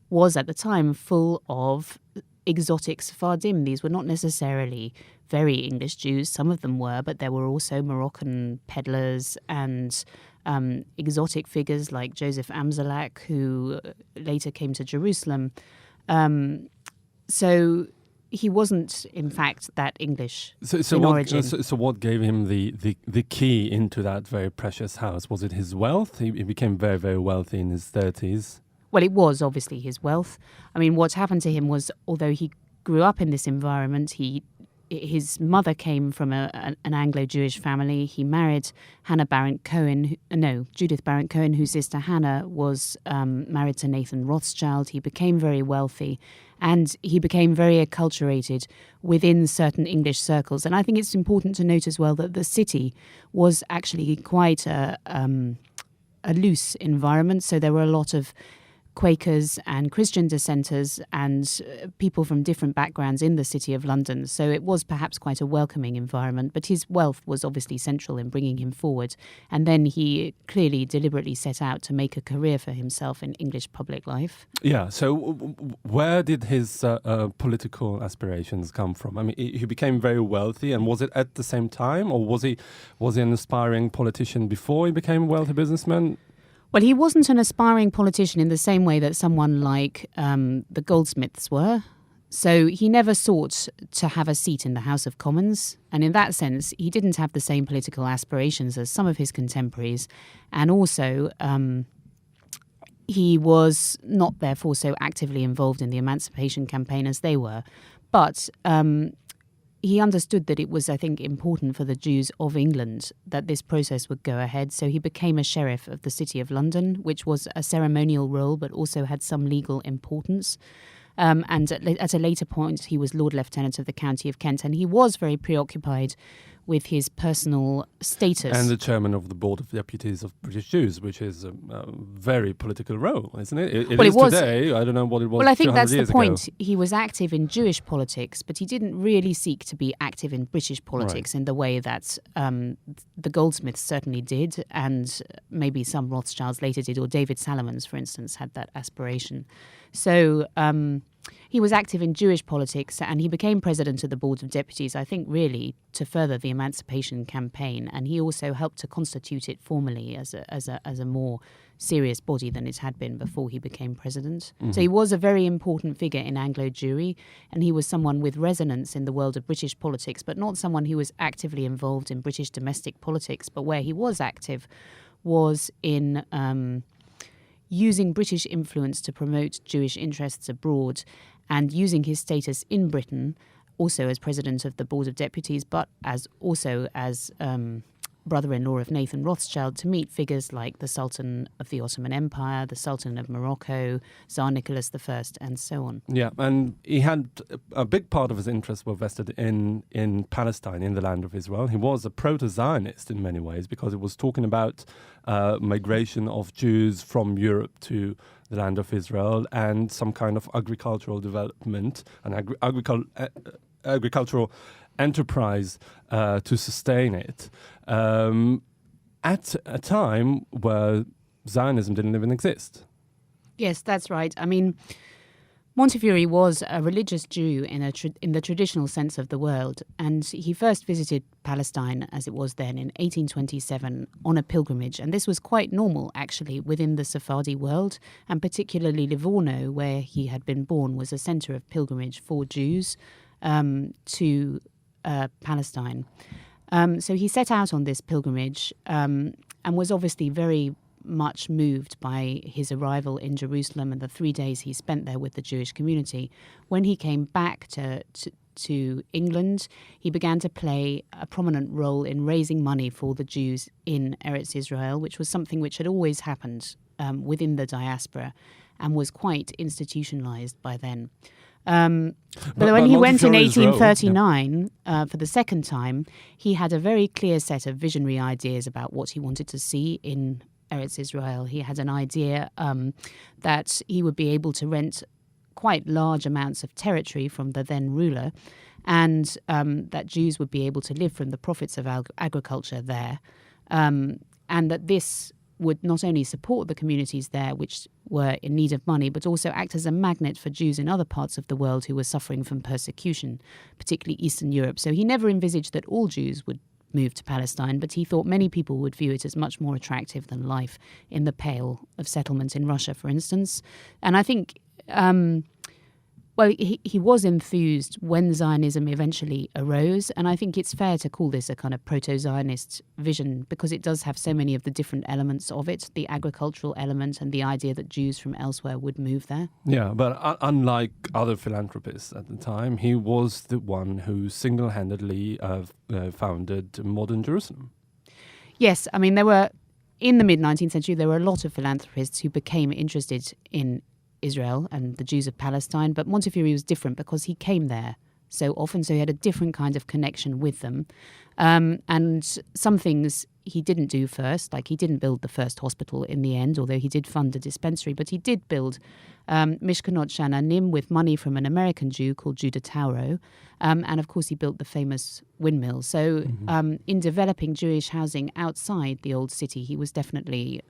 was at the time full of exotic Sephardim. These were not necessarily very English Jews. Some of them were, but there were also Moroccan peddlers and exotic figures like Joseph Amzalak, who later came to Jerusalem. So he wasn't, in fact, that English in origin. So what gave him the key into that very precious house? Was it his wealth? He became very, very wealthy in his 30s. Well, it was obviously his wealth. I mean, what happened to him was, although he grew up in this environment, his mother came from an Anglo-Jewish family. He married Judith Barrett Cohen, whose sister Hannah was married to Nathan Rothschild. He became very wealthy, and he became very acculturated within certain English circles. And I think it's important to note as well that the city was actually quite a loose environment. So there were a lot of Quakers and Christian dissenters and people from different backgrounds in the city of London. So it was perhaps quite a welcoming environment, but his wealth was obviously central in bringing him forward. And then he clearly deliberately set out to make a career for himself in English public life. Yeah, so where did his political aspirations come from? I mean, he became very wealthy, and was it at the same time, or was he an aspiring politician before he became a wealthy businessman? Well, he wasn't an aspiring politician in the same way that someone like the Goldsmiths were. So he never sought to have a seat in the House of Commons. And in that sense, he didn't have the same political aspirations as some of his contemporaries. And also, he was not therefore so actively involved in the emancipation campaign as they were. But he understood that it was, I think, important for the Jews of England that this process would go ahead. So he became a sheriff of the City of London, which was a ceremonial role, but also had some legal importance. And at a later point, he was Lord Lieutenant of the County of Kent, and he was very preoccupied with his personal status. And the chairman of the Board of Deputies of British Jews, which is a very political role, isn't it? It was today. I don't know what it was. Well, I think that's the point. Ago. He was active in Jewish politics, but he didn't really seek to be active in British politics in the way that the Goldsmiths certainly did, and maybe some Rothschilds later did, or David Salomons, for instance, had that aspiration. So he was active in Jewish politics, and he became president of the Board of Deputies, I think, really to further the emancipation campaign. And he also helped to constitute it formally as a more serious body than it had been before he became president. Mm-hmm. So he was a very important figure in Anglo Jewry, and he was someone with resonance in the world of British politics, but not someone who was actively involved in British domestic politics. But where he was active was in using British influence to promote Jewish interests abroad, and using his status in Britain, also as president of the Board of Deputies, but as brother-in-law of Nathan Rothschild, to meet figures like the Sultan of the Ottoman Empire, the Sultan of Morocco, Tsar Nicholas I, and so on. Yeah, and he had a big part of his interests were vested in Palestine, in the land of Israel. He was a proto-Zionist in many ways, because it was talking about migration of Jews from Europe to the land of Israel, and some kind of agricultural development and agricultural enterprise to sustain it at a time where Zionism didn't even exist. Yes, that's right. I mean, Montefiore was a religious Jew in the traditional sense of the word, and he first visited Palestine, as it was then, in 1827 on a pilgrimage. And this was quite normal, actually, within the Sephardi world, and particularly Livorno, where he had been born, was a centre of pilgrimage for Jews to Palestine. So he set out on this pilgrimage and was obviously very much moved by his arrival in Jerusalem and the 3 days he spent there with the Jewish community. When he came back to England, he began to play a prominent role in raising money for the Jews in Eretz Israel, which was something which had always happened within the diaspora and was quite institutionalized by then. But when he went in Montefiore's role, 1839 for the second time, he had a very clear set of visionary ideas about what he wanted to see in Eretz Israel. He had an idea that he would be able to rent quite large amounts of territory from the then ruler, and that Jews would be able to live from the profits of agriculture there, and that this would not only support the communities there, which were in need of money, but also act as a magnet for Jews in other parts of the world who were suffering from persecution, particularly Eastern Europe. So he never envisaged that all Jews would move to Palestine, but he thought many people would view it as much more attractive than life in the Pale of settlement in Russia, for instance. And I think he was enthused when Zionism eventually arose, and I think it's fair to call this a kind of proto-Zionist vision because it does have so many of the different elements of it, the agricultural element and the idea that Jews from elsewhere would move there. Yeah, but unlike other philanthropists at the time, he was the one who single-handedly founded modern Jerusalem. Yes, I mean, in the mid-19th century, there were a lot of philanthropists who became interested in Israel and the Jews of Palestine, but Montefiore was different because he came there so often, so he had a different kind of connection with them. And some things he didn't do first, like he didn't build the first hospital in the end, although he did fund a dispensary, but he did build Mishkanot Shananim with money from an American Jew called Judah Tauro, and of course he built the famous windmill. So in developing Jewish housing outside the old city, he was definitely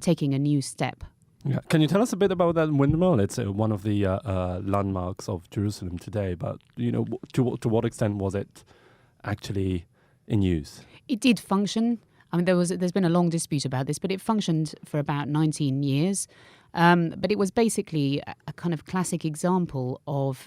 taking a new step. Yeah. Can you tell us a bit about that windmill? It's one of the landmarks of Jerusalem today, but to what extent was it actually in use? It did function. I mean, there's been a long dispute about this, but it functioned for about 19 years. But it was basically a kind of classic example of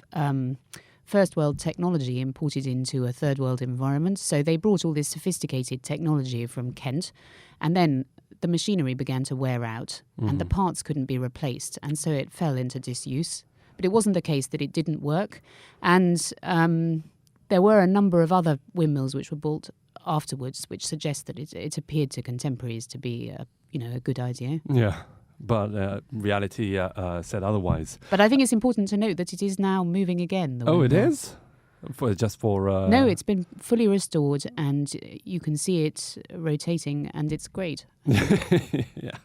first world technology imported into a third world environment. So they brought all this sophisticated technology from Kent, and then the machinery began to wear out and the parts couldn't be replaced. And so it fell into disuse. But it wasn't the case that it didn't work. And there were a number of other windmills which were built afterwards, which suggest that it appeared to contemporaries to be a good idea. Yeah, but reality said otherwise. But I think it's important to note that it is now moving again. Oh, it is? For No, it's been fully restored and you can see it rotating and it's great. Yeah,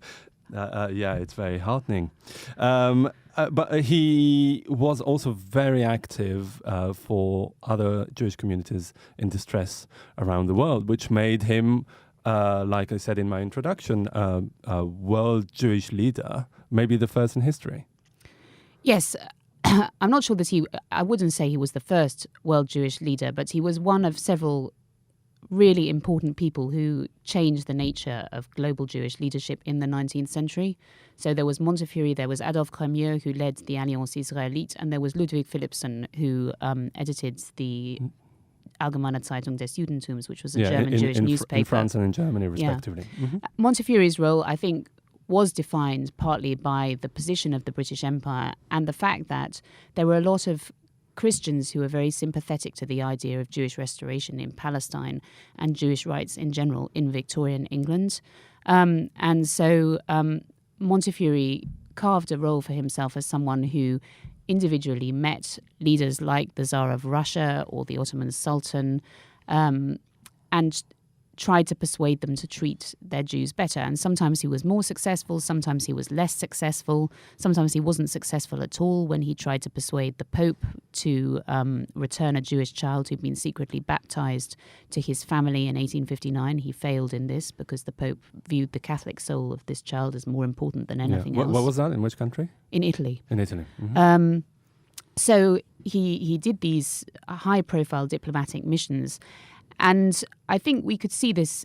it's very heartening. But he was also very active for other Jewish communities in distress around the world, which made him, like I said in my introduction, a world Jewish leader, maybe the first in history. Yes. I'm not sure that I wouldn't say he was the first world Jewish leader, but he was one of several really important people who changed the nature of global Jewish leadership in the 19th century. So there was Montefiore, there was Adolphe Crémieux, who led the Alliance Israélite, and there was Ludwig Philippson, who edited the Allgemeine Zeitung des Judentums, which was a German Jewish newspaper. In France and in Germany, respectively. Yeah. Mm-hmm. Montefiore's role, I think, was defined partly by the position of the British Empire and the fact that there were a lot of Christians who were very sympathetic to the idea of Jewish restoration in Palestine and Jewish rights in general in Victorian England. And so Montefiore carved a role for himself as someone who individually met leaders like the Tsar of Russia or the Ottoman Sultan and tried to persuade them to treat their Jews better. And sometimes he was more successful, sometimes he was less successful, sometimes he wasn't successful at all when he tried to persuade the Pope to return a Jewish child who'd been secretly baptized to his family in 1859. He failed in this because the Pope viewed the Catholic soul of this child as more important than anything else. What was that? In which country? In Italy. In Italy. Mm-hmm. So he did these high-profile diplomatic missions. And I think we could see this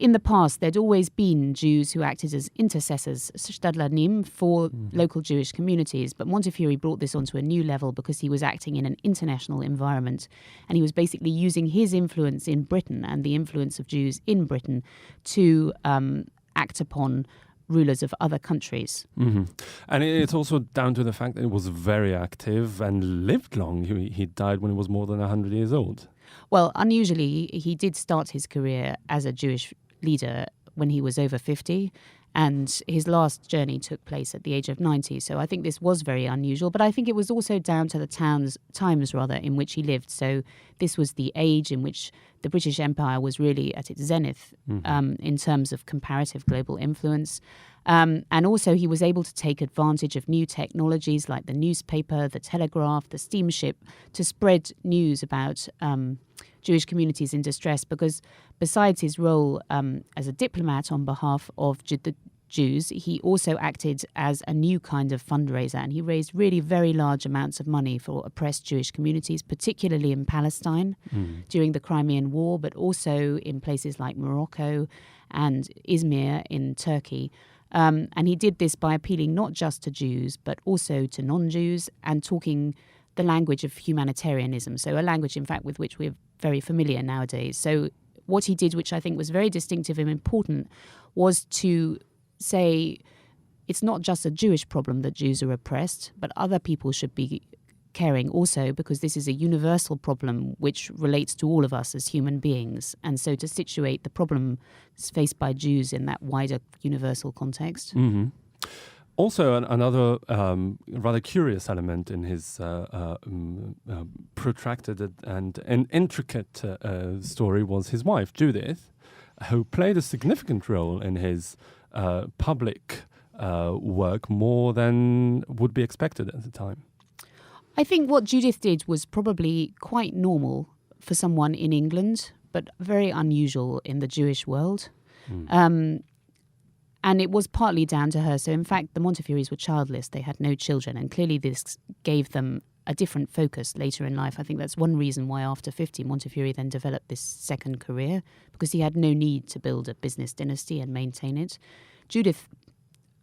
in the past. There'd always been Jews who acted as intercessors, Stadlanim, for local Jewish communities. But Montefiore brought this onto a new level because he was acting in an international environment. And he was basically using his influence in Britain and the influence of Jews in Britain to act upon rulers of other countries. Mm-hmm. And it's also down to the fact that he was very active and lived long. He died when he was more than 100 years old. Well, unusually, he did start his career as a Jewish leader when he was over 50, And his last journey took place at the age of 90. So I think this was very unusual. But I think it was also down to the times in which he lived. So this was the age in which the British Empire was really at its zenith in terms of comparative global influence. And also he was able to take advantage of new technologies like the newspaper, the telegraph, the steamship to spread news about Jewish communities in distress, because besides his role as a diplomat on behalf of the Jews, he also acted as a new kind of fundraiser, and he raised really very large amounts of money for oppressed Jewish communities, particularly in Palestine during the Crimean War, but also in places like Morocco and Izmir in Turkey. And he did this by appealing not just to Jews, but also to non-Jews, and talking the language of humanitarianism, so a language, in fact, with which we're very familiar nowadays. So what he did, which I think was very distinctive and important, was to say it's not just a Jewish problem that Jews are oppressed, but other people should be caring also, because this is a universal problem which relates to all of us as human beings. And so to situate the problem faced by Jews in that wider universal context. Mm-hmm. Also, another rather curious element in his protracted and intricate story was his wife, Judith, who played a significant role in his public work, more than would be expected at the time. I think what Judith did was probably quite normal for someone in England, but very unusual in the Jewish world. And it was partly down to her. So in fact, the Montefiores were childless. They had no children. And clearly this gave them a different focus later in life. I think that's one reason why after 50, Montefiore then developed this second career, because he had no need to build a business dynasty and maintain it. Judith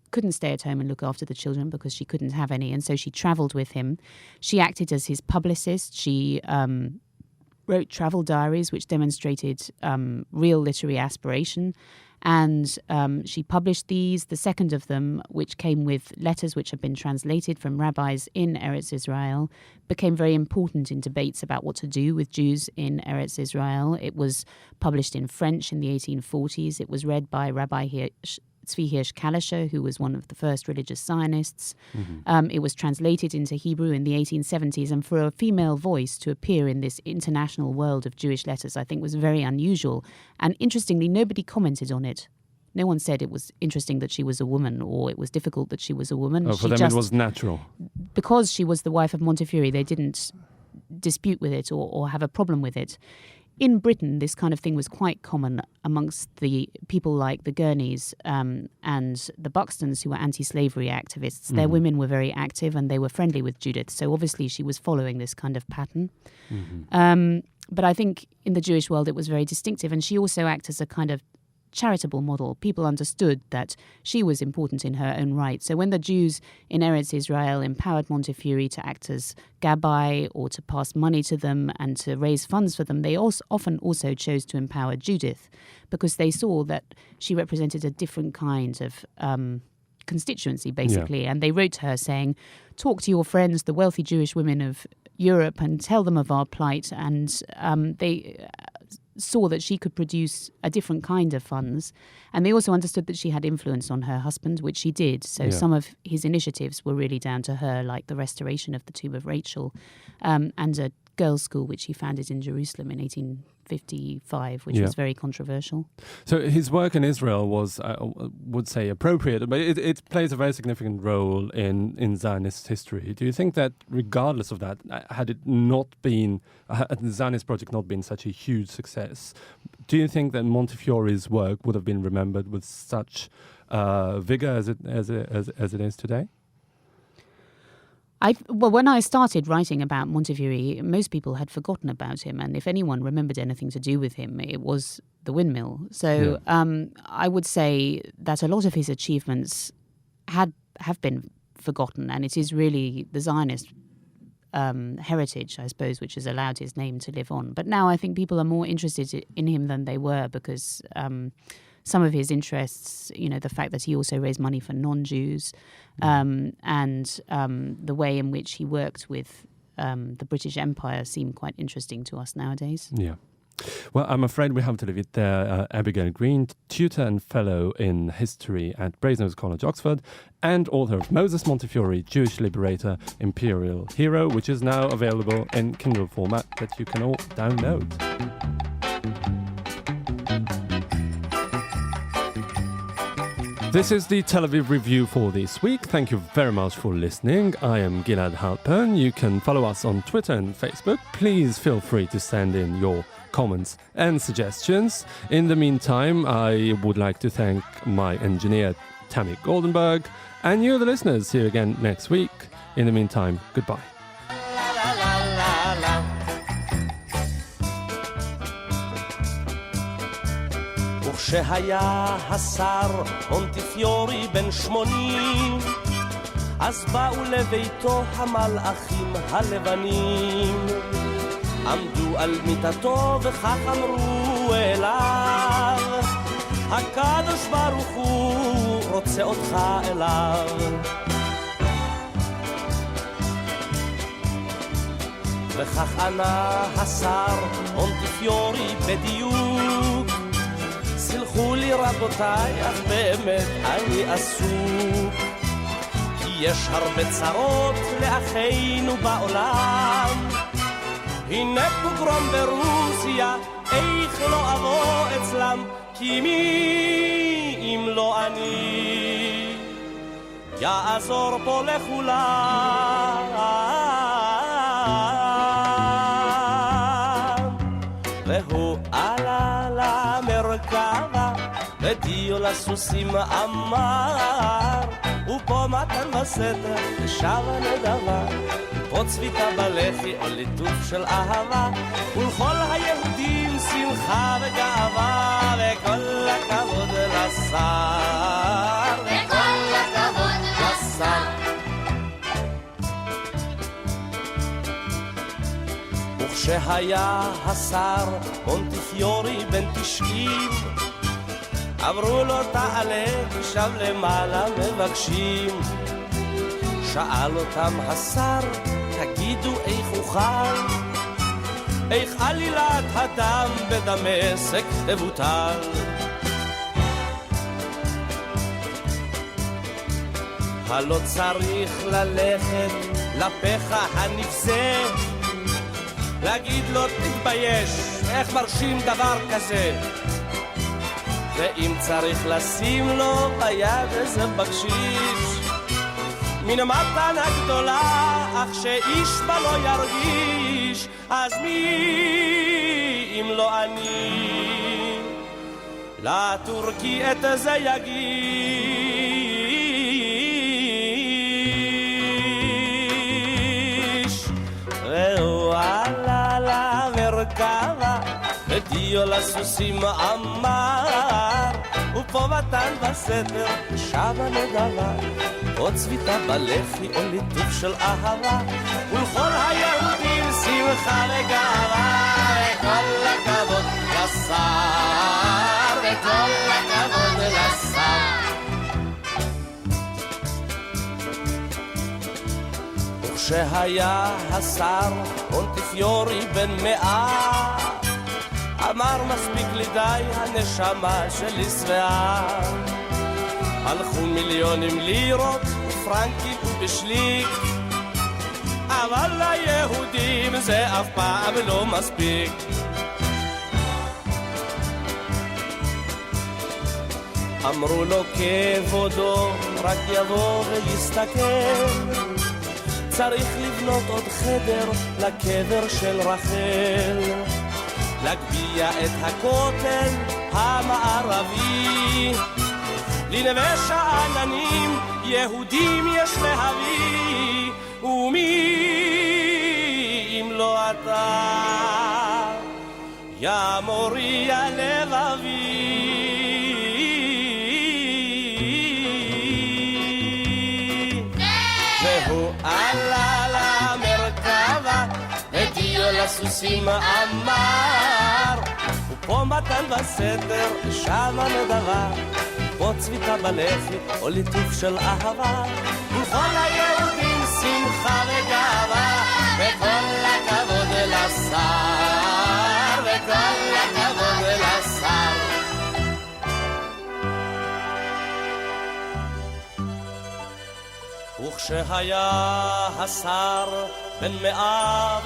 couldn't stay at home and look after the children because she couldn't have any. And so she travelled with him. She acted as his publicist. She wrote travel diaries which demonstrated real literary aspiration. And she published these. The second of them, which came with letters which had been translated from rabbis in Eretz Israel, became very important in debates about what to do with Jews in Eretz Israel. It was published in French in the 1840s. It was read by Rabbi Tzvi Hirsch Kalischer, who was one of the first religious Zionists. It was translated into Hebrew in the 1870s, and for a female voice to appear in this international world of Jewish letters, I think was very unusual. And interestingly, nobody commented on it. No one said it was interesting that she was a woman, or it was difficult that she was a woman. For them it was natural. Because she was the wife of Montefiore, they didn't dispute with it or have a problem with it. In Britain, this kind of thing was quite common amongst the people like the Gurneys and the Buxtons, who were anti-slavery activists. Their women were very active and they were friendly with Judith. So obviously she was following this kind of pattern. But I think in the Jewish world it was very distinctive. And she also acted as a kind of charitable model. People understood that she was important in her own right. So when the Jews in Eretz Israel empowered Montefiore to act as gabbai or to pass money to them and to raise funds for them, they often also chose to empower Judith, because they saw that she represented a different kind of constituency, basically. And they wrote to her saying, talk to your friends, the wealthy Jewish women of Europe, and tell them of our plight. And they saw that she could produce a different kind of funds. And they also understood that she had influence on her husband, which she did. So some of his initiatives were really down to her, like the restoration of the Tomb of Rachel and a girls' school which he founded in Jerusalem in 1855, which was very controversial. So his work in Israel was, would say, appropriate, but it plays a very significant role in Zionist history. Do you think that regardless of that, had the Zionist project not been such a huge success, do you think that Montefiore's work would have been remembered with such vigor as it is today? Well, when I started writing about Montefiore, most people had forgotten about him, and if anyone remembered anything to do with him, it was the windmill. So I would say that a lot of his achievements have been forgotten, and it is really the Zionist heritage, I suppose, which has allowed his name to live on. But now I think people are more interested in him than they were, because some of his interests, the fact that he also raised money for non-Jews and the way in which he worked with the British Empire seem quite interesting to us nowadays. Yeah. Well, I'm afraid we have to leave it there. Abigail Green, tutor and fellow in history at Brasenose College, Oxford, and author of Moses Montefiore, Jewish Liberator, Imperial Hero, which is now available in Kindle format that you can all download. This is the Tel Aviv Review for this week. Thank you very much for listening. I am Gilad Halpern. You can follow us on Twitter and Facebook. Please feel free to send in your comments and suggestions. In the meantime, I would like to thank my engineer, Tammy Goldenberg, and you, the listeners. See you again next week. In the meantime, goodbye. וכשהיה השר מונטיפיורי בן 80, אז באו לביתו המלאכים הלבנים, עמדו על מיטתו וכך אמרו אליו, הקדוש ברוך הוא רוצה אותך אליו. וכך ענה השר מונטיפיורי בדיוק, סלחו לי רבותיי, אך באמת אני עסוק, כי יש הרבה צרות לאחינו בעולם. הנה פוגרום ברוסיה, איך לא אבוא אצלם, כי מי אם לא אני יעזור פה לכולם. והוא עלה למרכבה, ודיו לסוסים אמר, ופה מתן בסתר, ושב הנדבה, פה צביתה בלחי או ליטוף של אהבה, ולכל היהודים שמחה וגאווה, וכל הכבוד לשר, וכל הכבוד לשר. וכשהיה השר מונטיפיורי בן 90, אמרו לו תעלה, שם למעלה מבקשים. שאל אותם השר, תגידו איך אוכל, איך עלילת הדם בדמשק תבוטל. הלא צריך ללכת לפחה הנפסה, להגיד לו תתבייש, איך מרשים דבר כזה. ואם צריך לשים לו ביד איזה בקשיש, מן המתנה גדולה, אך שאיש בה לא ירגיש, אז מי אם לא אני לטורקי את זה יגיש. והוא עלה למרכבה, ודיו לסוסים אמר, ופה מתן בסתר, שם הנדבה, פה צביתה בלחי או ליטוף של אהבה, ולכל היהודים שמחה וגאווה, וכל הכבוד לשר, וכל הכבוד לשר. וכשהיה השר מונטיפיורי בן 100, אמר מספיק לי די, הנשמה שלי שבעה. הלכו מיליונים לירות ופרנקים ובשליק, אבל ליהודים זה אף פעם לא מספיק. אמרו לו כבודו רק יבוא ויסתכל, צריך לבנות עוד חדר לקבר של רחל, להגביה את הכותל המערבי, לנווה שאננים יהודים יש להביא, ומי אם לא אתה יא מוריה לבבי. והוא עלה למרכבה, ודיו לסוסים אמר, ופה מתן בסתר, שם הנדבה, פה צביתה בלחי או ליטוף של אהבה, וכל היהודים שמחה וגאווה, וכל הכבוד לשר, כל הכבוד לשר. וכשהיה השר בן 100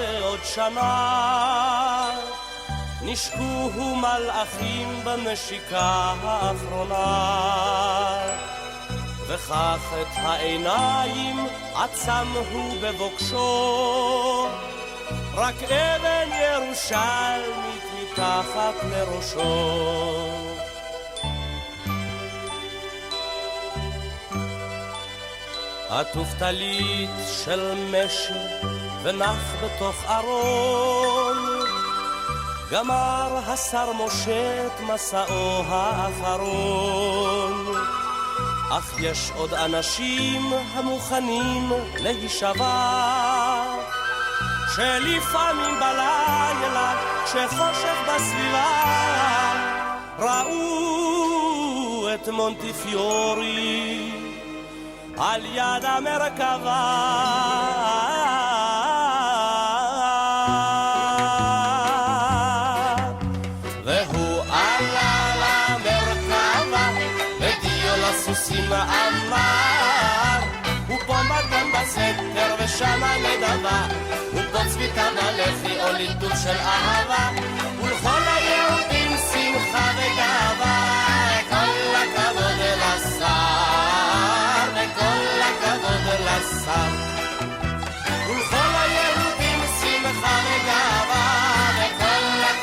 שנה, נשקוהו מלאכים בנשיקה האחרונה, וכך את העיניים עצם הוא בבוקשו, רק אבן ירושלמית מתחת לראשו. עטוף טלית של משי ונח בתוך ארון, גמר השר משה את מסעו האחרון, אך יש עוד אנשים המוכנים להישבע, שלפעמים בלילה כשחושך בסביבה ראו את מונטיפיורי על יד המרכבה. והוא עלה למרכבה ודיו לסוסים אמר, ופה מתן בסתר ושמה נדבה, ופה צביתה בלחי או ליטוט של אהבה,